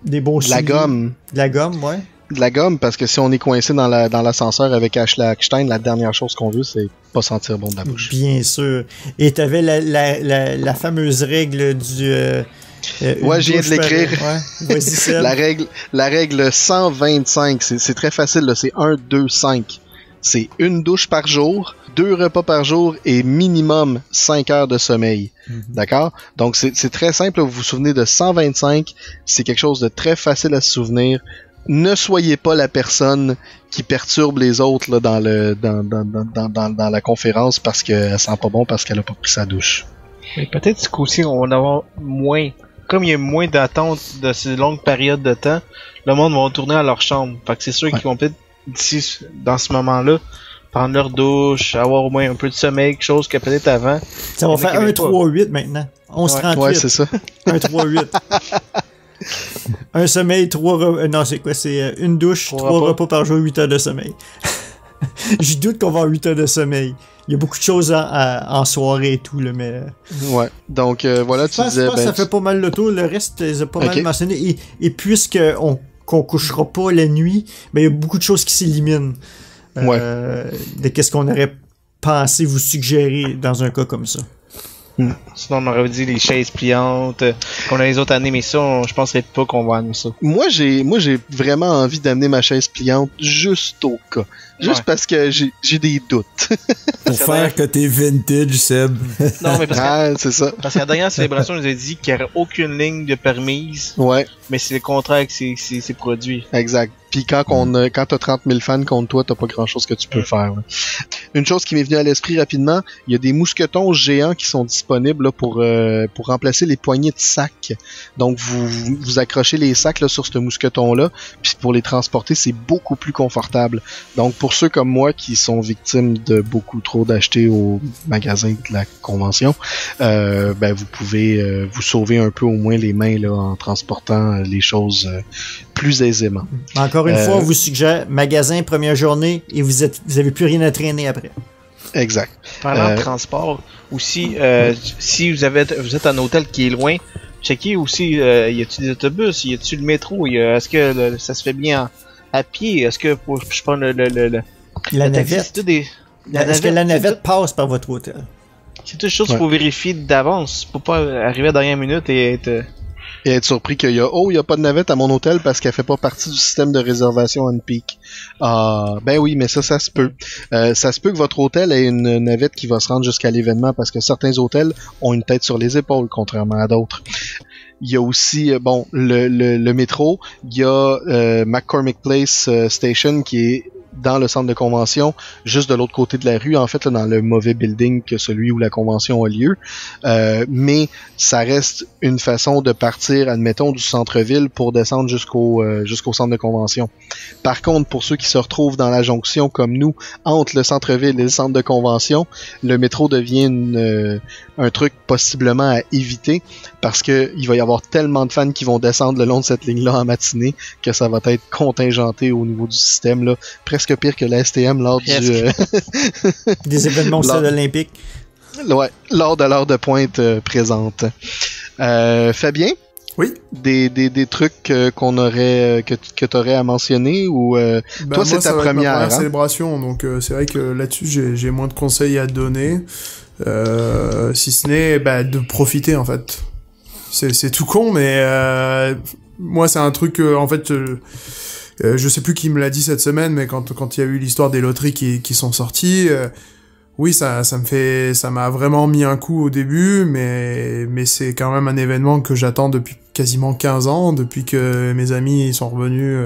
Des bons De la gomme. De la gomme, ouais. De la gomme, parce que si on est coincé dans l'ascenseur avec Ashley Eckstein, la dernière chose qu'on veut, c'est pas sentir bon de la bouche. Bien sûr. Et t'avais la fameuse règle du... ouais, je viens de l'écrire. Ouais. Vas-y, Seb. la règle 125, c'est très facile, là. C'est 1, 2, 5. C'est une douche par jour, 2 repas par jour et minimum 5 heures de sommeil. D'accord? Donc, c'est très simple. Vous vous souvenez de 125. C'est quelque chose de très facile à se souvenir. Ne soyez pas la personne qui perturbe les autres là, dans la conférence parce qu'elle sent pas bon parce qu'elle a pas pris sa douche. Mais peut-être ce coup-ci, on va en avoir moins. Comme il y a moins d'attente de ces longues périodes de temps, le monde va retourner à leur chambre. Fait que c'est sûr qu'ils vont peut-être, d'ici, dans ce moment-là, prendre leur douche, avoir au moins un peu de sommeil, quelque chose que peut-être avant. Ça va faire 1-3-8 maintenant. 11-38. Ouais, c'est ça. 1-3-8. Un sommeil, 3 non, c'est quoi? C'est une douche, 3 repas par jour, 8 heures de sommeil. Je doute qu'on va avoir 8 heures de sommeil. Il y a beaucoup de choses en soirée et tout, là, mais... Ouais, donc voilà, tu disais... ça fait pas mal le tour, le reste, ils pas mal mentionné. Et qu'on couchera pas la nuit, ben, il y a beaucoup de choses qui s'éliminent. De qu'est-ce qu'on aurait pensé vous suggérer dans un cas comme ça. Sinon, on aurait dit les chaises pliantes qu'on a les autres années, mais ça, je penserais pas qu'on va amener ça. Moi, j'ai vraiment envie d'amener ma chaise pliante juste au cas. Juste parce que j'ai des doutes. Pour faire que t'es vintage, Seb. Non, mais c'est ça. Parce qu'à la dernière célébration, on nous a dit qu'il n'y aurait aucune ligne de permise. Ouais. Mais c'est le contraire que c'est produit. Exact. Puis quand t'as 30 000 fans contre toi, t'as pas grand chose que tu peux faire. Là. Une chose qui m'est venue à l'esprit rapidement, il y a des mousquetons géants qui sont disponibles là, pour remplacer les poignées de sac. Donc vous accrochez les sacs là, sur ce mousqueton-là, puis pour les transporter, c'est beaucoup plus confortable. Donc pour ceux comme moi qui sont victimes de beaucoup trop d'acheter au magasin de la convention, ben vous pouvez vous sauver un peu au moins les mains là, en transportant les choses plus aisément. Encore une fois, on vous suggère magasin première journée et vous avez plus rien à traîner après. Exact. Parlant de transport, aussi, si vous êtes un hôtel qui est loin, checkez aussi, y a-t-il des autobus, y a-t-il le métro, est-ce que ça se fait bien à pied, est-ce que je prends la navette. Est-ce que la navette passe par votre hôtel? C'est toutes des choses qu'il faut vérifier d'avance, pour pas arriver à la dernière minute et être surpris qu'il y a pas de navette à mon hôtel parce qu'elle fait pas partie du système de réservation on-peak. Ben oui, mais ça se peut. Ça se peut que votre hôtel ait une navette qui va se rendre jusqu'à l'événement parce que certains hôtels ont une tête sur les épaules, contrairement à d'autres. Il y a aussi, le métro. Il y a McCormick Place Station qui est dans le centre de convention, juste de l'autre côté de la rue, en fait, là, dans le mauvais building que celui où la convention a lieu. Mais ça reste une façon de partir, admettons, du centre-ville pour descendre jusqu'au centre de convention. Par contre, pour ceux qui se retrouvent dans la jonction, comme nous, entre le centre-ville et le centre de convention, le métro devient un truc possiblement à éviter parce que il va y avoir tellement de fans qui vont descendre le long de cette ligne-là en matinée que ça va être contingenté au niveau du système, là, presque pire que la STM lors des événements olympiques. Ouais, lors de l'heure de pointe présente. Fabien? Oui. Des trucs qu'on aurait que t'aurais à mentionner ou toi c'est ta première célébration, donc c'est vrai que là-dessus j'ai moins de conseils à donner, si ce n'est de profiter en fait. C'est tout con, mais moi c'est un truc en fait. Je sais plus qui me l'a dit cette semaine, mais quand il y a eu l'histoire des loteries qui sont sorties, oui, ça m'a vraiment mis un coup au début, mais c'est quand même un événement que j'attends depuis quasiment 15 ans, depuis que mes amis sont revenus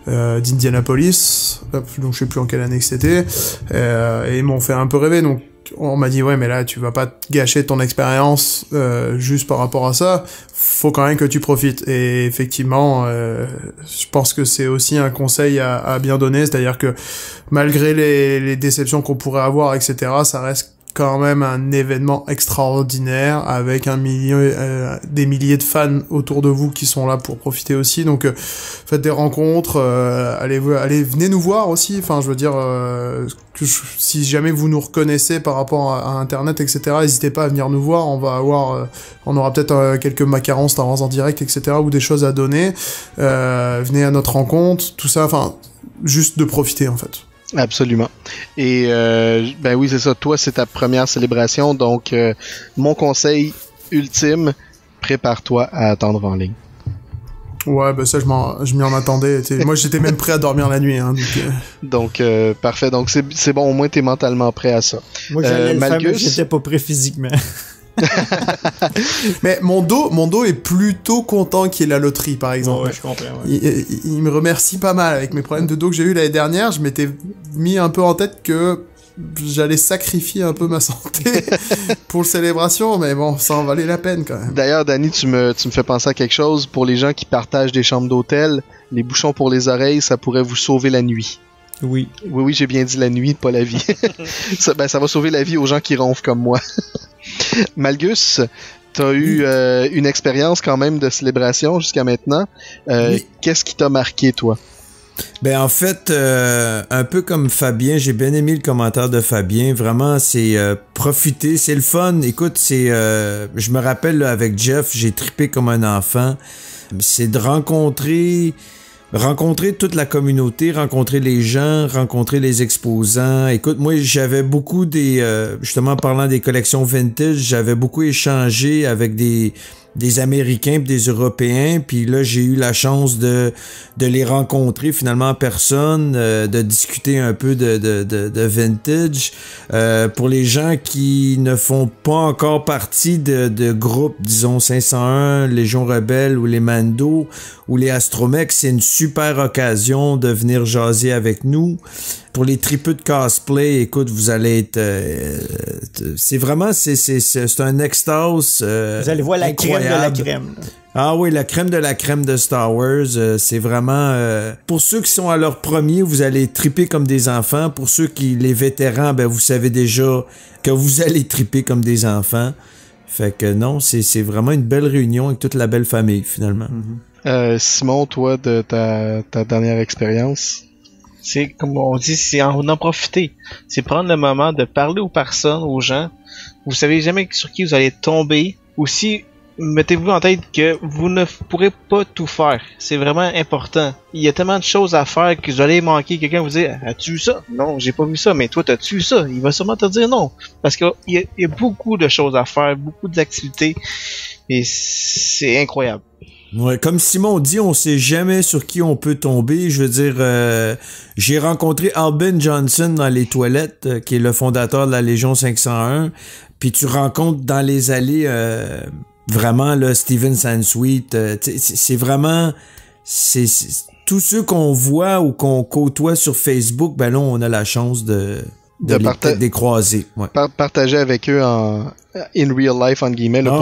d'Indianapolis, donc je sais plus en quelle année que c'était, et ils m'ont fait un peu rêver, donc on m'a dit ouais mais là tu vas pas gâcher ton expérience juste par rapport à ça, faut quand même que tu profites. Et effectivement je pense que c'est aussi un conseil à bien donner, c'est-à-dire que malgré les déceptions qu'on pourrait avoir etc, ça reste quand même un événement extraordinaire avec des milliers de fans autour de vous qui sont là pour profiter aussi. Donc faites des rencontres, allez venez nous voir aussi. Enfin, je veux dire, si jamais vous nous reconnaissez par rapport à Internet, etc., n'hésitez pas à venir nous voir. On aura peut-être quelques macarons Star Wars en direct, etc., ou des choses à donner. Venez à notre rencontre, tout ça. Enfin, juste de profiter en fait. Absolument. Et ben oui, c'est ça. Toi, c'est ta première célébration, donc mon conseil ultime, prépare-toi à attendre en ligne. Ouais, bah ça, je m'y en attendais. Moi, j'étais même prêt à dormir la nuit. Hein, donc, parfait. Donc, c'est bon, au moins, t'es mentalement prêt à ça. Moi, j'allais le faire, mais j'étais pas prêt physiquement. Mais mon dos est plutôt content qu'il y ait la loterie, par exemple. Ouais, je comprends. Ouais. Il me remercie pas mal. Avec mes problèmes de dos que j'ai eu l'année dernière, je m'étais mis un peu en tête que j'allais sacrifier un peu ma santé pour la célébration, mais bon, ça en valait la peine quand même. D'ailleurs, Danny, tu me fais penser à quelque chose. Pour les gens qui partagent des chambres d'hôtel, les bouchons pour les oreilles, ça pourrait vous sauver la nuit. Oui. Oui, j'ai bien dit la nuit, pas la vie. ça va sauver la vie aux gens qui ronflent comme moi. Malgus, t'as eu une expérience quand même de célébration jusqu'à maintenant. Oui. Qu'est-ce qui t'a marqué, toi? Ben en fait, un peu comme Fabien, j'ai bien aimé le commentaire de Fabien. Vraiment, c'est profiter, c'est le fun. Écoute, je me rappelle là, avec Jeff, j'ai trippé comme un enfant. C'est de rencontrer toute la communauté, rencontrer les gens, rencontrer les exposants. Écoute, moi, j'avais beaucoup justement parlant des collections vintage, j'avais beaucoup échangé avec des Américains et des Européens, puis là, j'ai eu la chance de les rencontrer finalement en personne, de discuter un peu de vintage. Pour les gens qui ne font pas encore partie de groupes, disons 501, Légion Rebelle ou les Mando ou les Astromech, c'est une super occasion de venir jaser avec nous. Pour les tripeux de cosplay, écoute, vous allez être... c'est vraiment... C'est un extase vous allez voir la incroyable. Crème de la crème. Ah oui, la crème de la crème de Star Wars. C'est vraiment... pour ceux qui sont à leur premier, vous allez triper comme des enfants. Pour ceux les vétérans, ben vous savez déjà que vous allez triper comme des enfants. Fait que non, c'est vraiment une belle réunion avec toute la belle famille, finalement. Simon, toi, de ta dernière expérience? C'est comme on dit, c'est en profiter. C'est prendre le moment de parler aux personnes, aux gens. Vous savez jamais sur qui vous allez tomber. Aussi, mettez-vous en tête que vous ne pourrez pas tout faire. C'est vraiment important. Il y a tellement de choses à faire que vous allez manquer. Quelqu'un vous dit, as-tu vu ça? Non, j'ai pas vu ça. Mais toi, t'as-tu vu ça? Il va sûrement te dire non. Parce qu'il y a beaucoup de choses à faire, beaucoup d'activités. Et c'est incroyable. Ouais, comme Simon dit, on sait jamais sur qui on peut tomber. Je veux dire, j'ai rencontré Albin Johnson dans les toilettes, qui est le fondateur de la Légion 501. Puis tu rencontres dans les allées vraiment là, Steven Sansweet. C'est vraiment... c'est tous ceux qu'on voit ou qu'on côtoie sur Facebook, ben là, on a la chance de les croiser. Ouais. Partager avec eux in real life, entre guillemets. Là,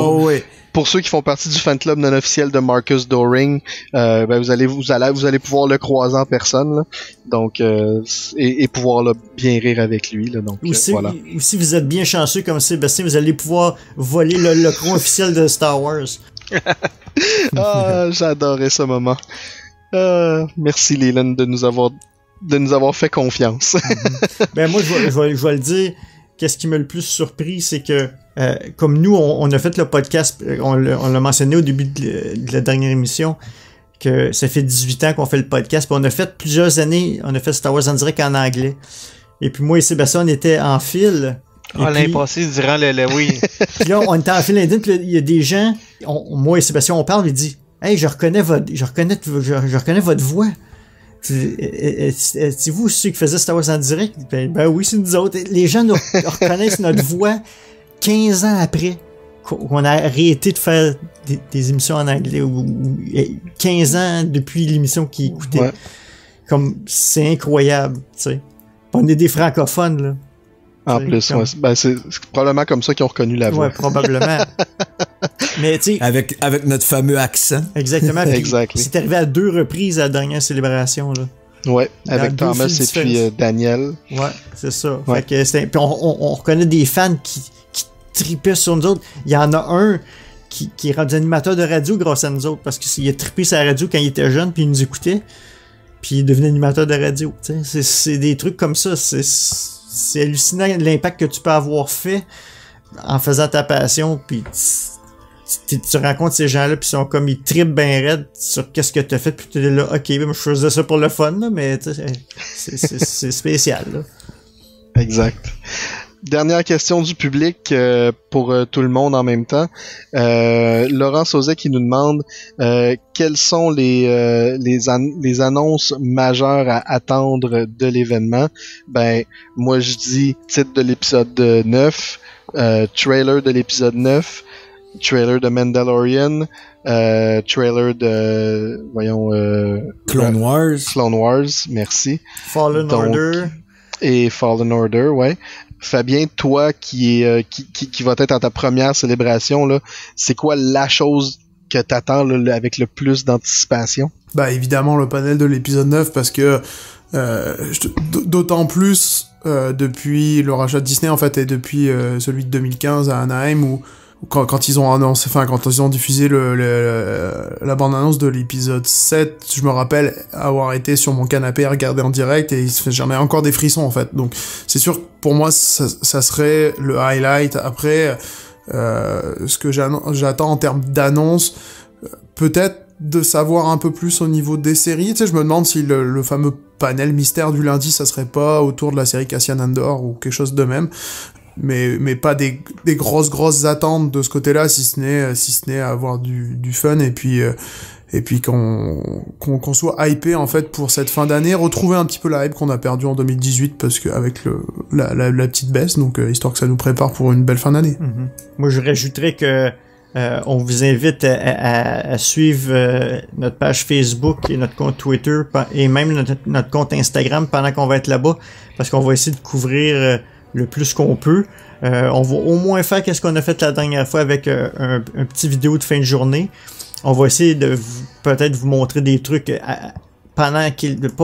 pour ceux qui font partie du fan club non officiel de Marcus Doring, ben vous allez pouvoir le croiser en personne, là. Donc et pouvoir là, bien rire avec lui, là. Donc voilà. Ou si vous êtes bien chanceux comme Sébastien, vous allez pouvoir voler le cron officiel de Star Wars. Ah, j'adorais ce moment. Merci Leland de nous avoir fait confiance. Ben moi je vais le dire. Qu'est-ce qui m'a le plus surpris, c'est que comme nous, on a fait le podcast, on l'a mentionné au début de la dernière émission, que ça fait 18 ans qu'on fait le podcast, puis on a fait plusieurs années, on a fait Star Wars en direct en anglais. Et puis moi et Sébastien, on était en file. L'année passée, durant oui. Puis là, on était en file indienne, puis il y a des gens, moi et Sébastien, on parle, il dit « Hey, je reconnais votre voix. » C'est vous ceux qui faisaient Star Wars en direct? Ben oui, c'est nous autres. Les gens nous reconnaissent notre voix 15 ans après qu'on a arrêté de faire des émissions en anglais, ou 15 ans depuis l'émission qu'ils écoutaient. Ouais. Comme, c'est incroyable, tu sais. On est des francophones, là. En plus, comme... ouais. Ben, c'est probablement comme ça qu'ils ont reconnu la voix. Ouais, probablement. Mais tu sais, avec notre fameux accent. Exactement. Exactement. C'est arrivé à 2 reprises à la dernière célébration, là. Ouais, avec Dans deux Thomas films et puis différents. Daniel. Ouais, c'est ça. Ouais. Fait que puis on reconnaît des fans qui tripaient sur nous autres. Il y en a un qui est rendu animateur de radio grâce à nous autres parce qu'il a trippé sa radio quand il était jeune puis il nous écoutait. Puis il est devenu animateur de radio. C'est des trucs comme ça. C'est hallucinant l'impact que tu peux avoir fait en faisant ta passion. Puis tu rencontres ces gens-là puis ils sont comme ils trippent bien raide sur qu'est-ce que tu as fait. Puis tu es là, ok, ben, je faisais ça pour le fun, là, mais c'est spécial. Là. Exact. Dernière question du public pour tout le monde en même temps. Laurent Sauzet qui nous demande quelles sont les annonces majeures à attendre de l'événement. Ben, moi je dis titre de l'épisode 9, trailer de l'épisode 9, trailer de Mandalorian, trailer de Clone Wars. Clone Wars, merci. Fallen Donc, Order. Et Fallen Order, ouais. Fabien, toi qui va être à ta première célébration, là, c'est quoi la chose que t'attends là, avec le plus d'anticipation? Bah évidemment le panel de l'épisode 9 parce que d'autant plus depuis le rachat de Disney en fait et depuis celui de 2015 à Anaheim où quand ils ont annoncé, enfin quand ils ont diffusé la bande-annonce de l'épisode 7, je me rappelle avoir été sur mon canapé à regarder en direct et j'en ai encore des frissons en fait. Donc c'est sûr que pour moi ça serait le highlight. Après ce que j'attends en termes d'annonce, peut-être de savoir un peu plus au niveau des séries. Tu sais, je me demande si le fameux panel mystère du lundi, ça serait pas autour de la série Cassian Andor ou quelque chose de même. Mais pas des grosses attentes de ce côté-là, si ce n'est avoir du fun et puis qu'on soit hypé en fait pour cette fin d'année, retrouver un petit peu la hype qu'on a perdue en 2018 parce que avec la petite baisse, donc histoire que ça nous prépare pour une belle fin d'année. Mm-hmm. Moi je rajouterais que on vous invite à suivre notre page Facebook et notre compte Twitter et même notre compte Instagram pendant qu'on va être là-bas parce qu'on va essayer de couvrir le plus qu'on peut. On va au moins faire qu'est-ce qu'on a fait la dernière fois avec un petit vidéo de fin de journée. On va essayer de peut-être vous montrer des trucs pas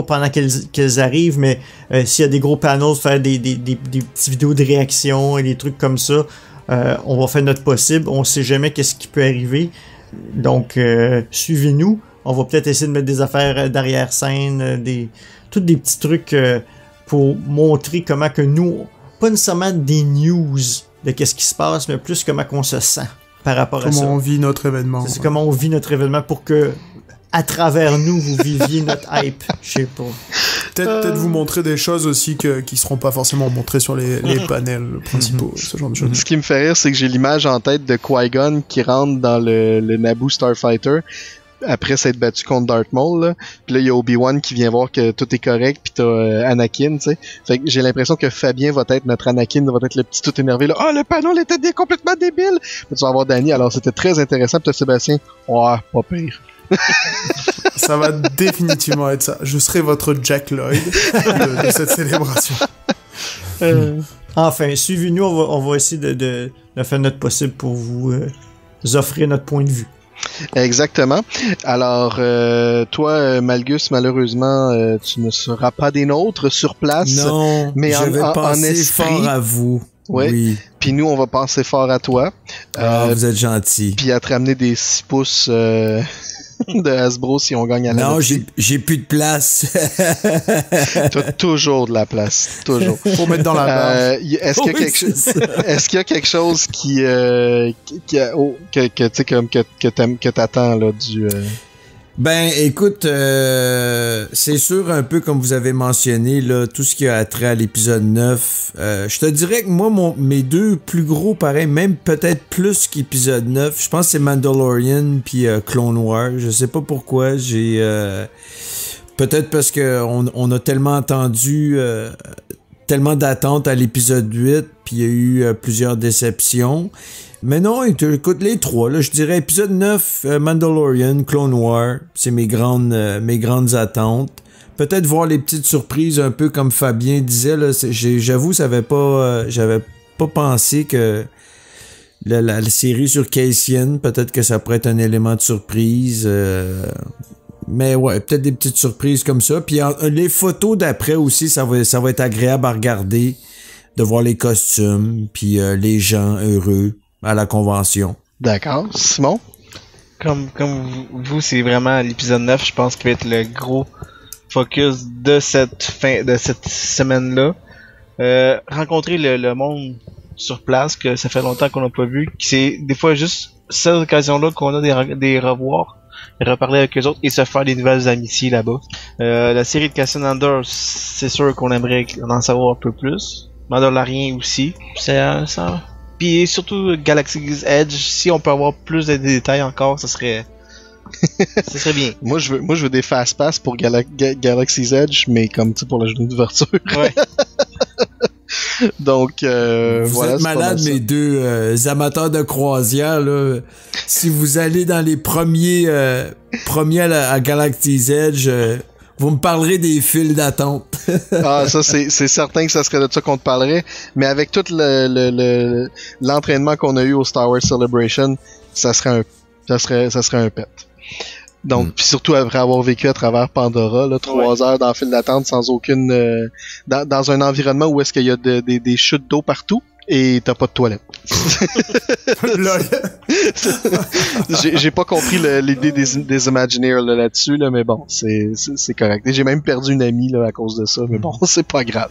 pendant qu'ils arrivent, mais s'il y a des gros panels, faire des petites vidéos de réaction et des trucs comme ça. On va faire notre possible. On sait jamais qu'est-ce qui peut arriver. Donc, suivez-nous. On va peut-être essayer de mettre des affaires d'arrière-scène, tous des petits trucs pour montrer comment que nous, pas nécessairement des news de qu'est-ce qui se passe, mais plus comment qu'on se sent par rapport à ça. Comment on vit notre événement. C'est comment on vit notre événement pour que, à travers nous, vous viviez notre hype. Je sais pas. Peut-être vous montrer des choses aussi qui seront pas forcément montrées sur les panels principaux, ce genre de choses. Ce qui me fait rire, c'est que j'ai l'image en tête de Qui-Gon qui rentre dans le Naboo Starfighter après s'être battu contre Darth Maul, là. Puis là, il y a Obi-Wan qui vient voir que tout est correct, puis t'as Anakin, tu sais. Fait que j'ai l'impression que Fabien va être notre Anakin, va être le petit tout énervé, là. « Ah, le panneau était complètement débile! » Puis tu vas avoir Danny, alors c'était très intéressant, puis t'as Sébastien. « Ouais, pas pire. » Ça va définitivement être ça. Je serai votre Jack Lloyd de cette célébration. Enfin, suivez-nous, on va essayer de faire notre possible pour vous offrir notre point de vue. Exactement. Alors, toi, Malgus, malheureusement, tu ne seras pas des nôtres sur place. Non, mais je vais en penser esprit, fort à vous. Ouais. Oui. Puis nous, on va penser fort à toi. Vous êtes gentil. Puis à te ramener des 6 pouces de Hasbro si on gagne à la Non, loterie. j'ai plus de place. T'as toujours de la place. Toujours. Faut mettre dans la barre. Est-ce qu'il y a quelque chose que t'attends là du Ben, écoute, c'est sûr, un peu comme vous avez mentionné, là, tout ce qui a trait à l'épisode 9, je te dirais que moi, mes deux plus gros, pareil, même peut-être plus qu'épisode 9, je pense que c'est Mandalorian puis Clone Wars. Je sais pas pourquoi, peut-être parce que on a tellement entendu tellement d'attentes à l'épisode 8, puis il y a eu plusieurs déceptions. Mais non, écoute, les trois, là, je dirais épisode 9, Mandalorian, Clone Wars, c'est mes grandes attentes. Peut-être voir les petites surprises, un peu comme Fabien disait, là, j'avoue, j'avais pas pensé que la série sur Cassian, peut-être que ça pourrait être un élément de surprise. Mais ouais, peut-être des petites surprises comme ça. Puis les photos d'après aussi, ça va être agréable à regarder, de voir les costumes, puis les gens heureux à la convention. D'accord. Simon? Comme vous, c'est vraiment l'épisode 9, je pense, qui va être le gros focus de cette semaine-là. Rencontrer le monde sur place, que ça fait longtemps qu'on n'a pas vu, que c'est des fois juste cette occasion-là qu'on a des revoirs, reparler avec eux autres et se faire des nouvelles amitiés là-bas. La série de Cassian Andor, c'est sûr qu'on aimerait en savoir un peu plus. Mandalorian aussi. C'est ça. Puis surtout Galaxy's Edge, si on peut avoir plus de détails encore, ça serait bien. Moi je veux des fast pass pour Galaxy's Edge, mais comme tu sais, pour la journée d'ouverture. Ouais. Donc vous voilà, êtes malades, mes deux amateurs de croisière là. Si vous allez dans les premiers à Galaxy's Edge, vous me parlerez des files d'attente. Ah, ça c'est certain que ça serait de ça qu'on te parlerait, mais avec tout l'entraînement qu'on a eu au Star Wars Celebration, ça serait un pet. Donc, puis surtout après avoir vécu à travers Pandora, là, 3 heures dans la file d'attente sans aucune dans un environnement où est-ce qu'il y a des chutes d'eau partout et t'as pas de toilette. J'ai pas compris l'idée des Imagineers là-dessus, là, mais bon, c'est correct. Et j'ai même perdu une amie là à cause de ça, mais bon, c'est pas grave.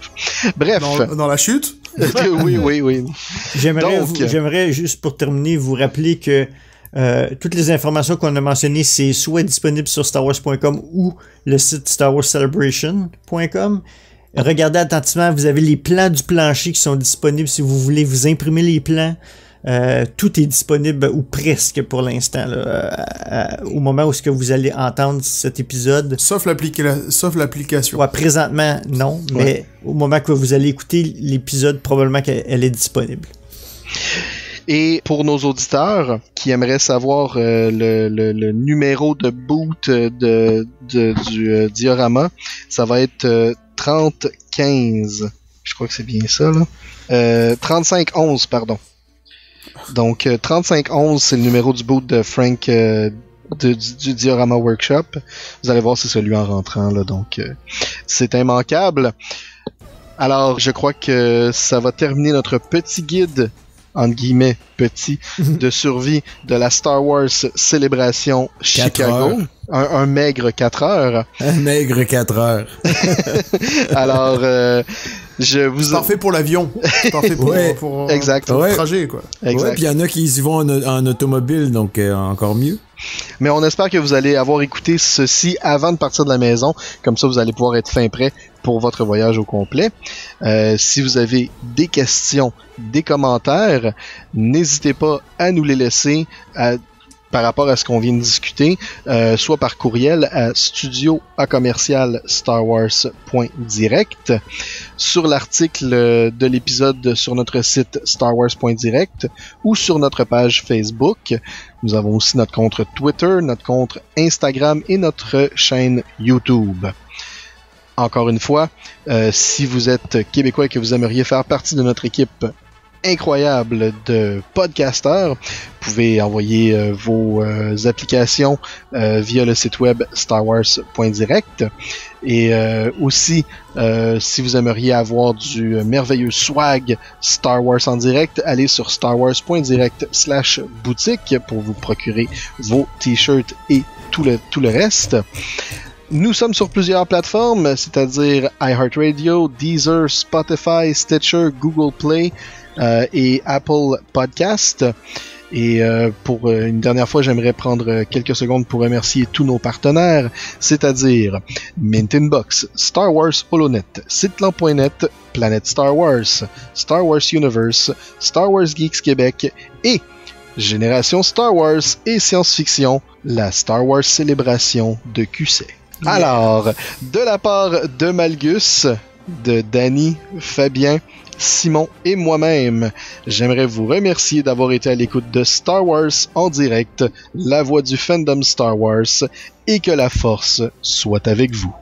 Bref. Dans la chute? Oui. J'aimerais juste pour terminer vous rappeler que toutes les informations qu'on a mentionnées, c'est soit disponible sur starwars.com ou le site starwarscelebration.com. Regardez attentivement, vous avez les plans du plancher qui sont disponibles si vous voulez vous imprimer les plans. Tout est disponible ou presque pour l'instant au moment où ce que vous allez entendre cet épisode. Sauf l'application. Ouais, présentement non, mais au moment que vous allez écouter l'épisode, probablement qu'elle est disponible. Et pour nos auditeurs qui aimeraient savoir le numéro de boot du diorama, ça va être 3015. Je crois que c'est bien ça, là. 3511, pardon. Donc, 3511, c'est le numéro du boot de Frank du Diorama Workshop. Vous allez voir, c'est celui en rentrant, là. Donc, c'est immanquable. Alors, je crois que ça va terminer notre petit guide, entre guillemets, petit, de survie de la Star Wars Célébration Chicago. Un maigre 4 heures. Un maigre 4 heures. Alors, je vous... C'est parfait pour l'avion. C'est parfait pour le trajet, quoi. Exact. Ouais, puis il y en a qui y vont en automobile, donc encore mieux. Mais on espère que vous allez avoir écouté ceci avant de partir de la maison. Comme ça, vous allez pouvoir être fin prêt pour votre voyage au complet. Si vous avez des questions, des commentaires, n'hésitez pas à nous les laisser par rapport à ce qu'on vient de discuter, soit par courriel à studio@starwars.direct, sur l'article de l'épisode sur notre site starwars.direct ou sur notre page Facebook. Nous avons aussi notre compte Twitter, notre compte Instagram et notre chaîne YouTube. Encore une fois, si vous êtes québécois et que vous aimeriez faire partie de notre équipe incroyable de podcasteurs, vous pouvez envoyer vos applications via le site web starwars.direct. Et aussi, si vous aimeriez avoir du merveilleux swag Star Wars en direct, allez sur starwars.direct/boutique pour vous procurer vos t-shirts et tout le reste. Nous sommes sur plusieurs plateformes, c'est-à-dire iHeartRadio, Deezer, Spotify, Stitcher, Google Play et Apple Podcast. Et pour une dernière fois, j'aimerais prendre quelques secondes pour remercier tous nos partenaires, c'est-à-dire Mint Inbox, Star Wars HoloNet, Sitlan.net, Planète Star Wars, Star Wars Universe, Star Wars Geeks Québec et Génération Star Wars et Science-Fiction, la Star Wars Célébration de QC. Alors, de la part de Malgus, de Danny, Fabien, Simon et moi-même, j'aimerais vous remercier d'avoir été à l'écoute de Star Wars en direct, la voix du fandom Star Wars, et que la force soit avec vous.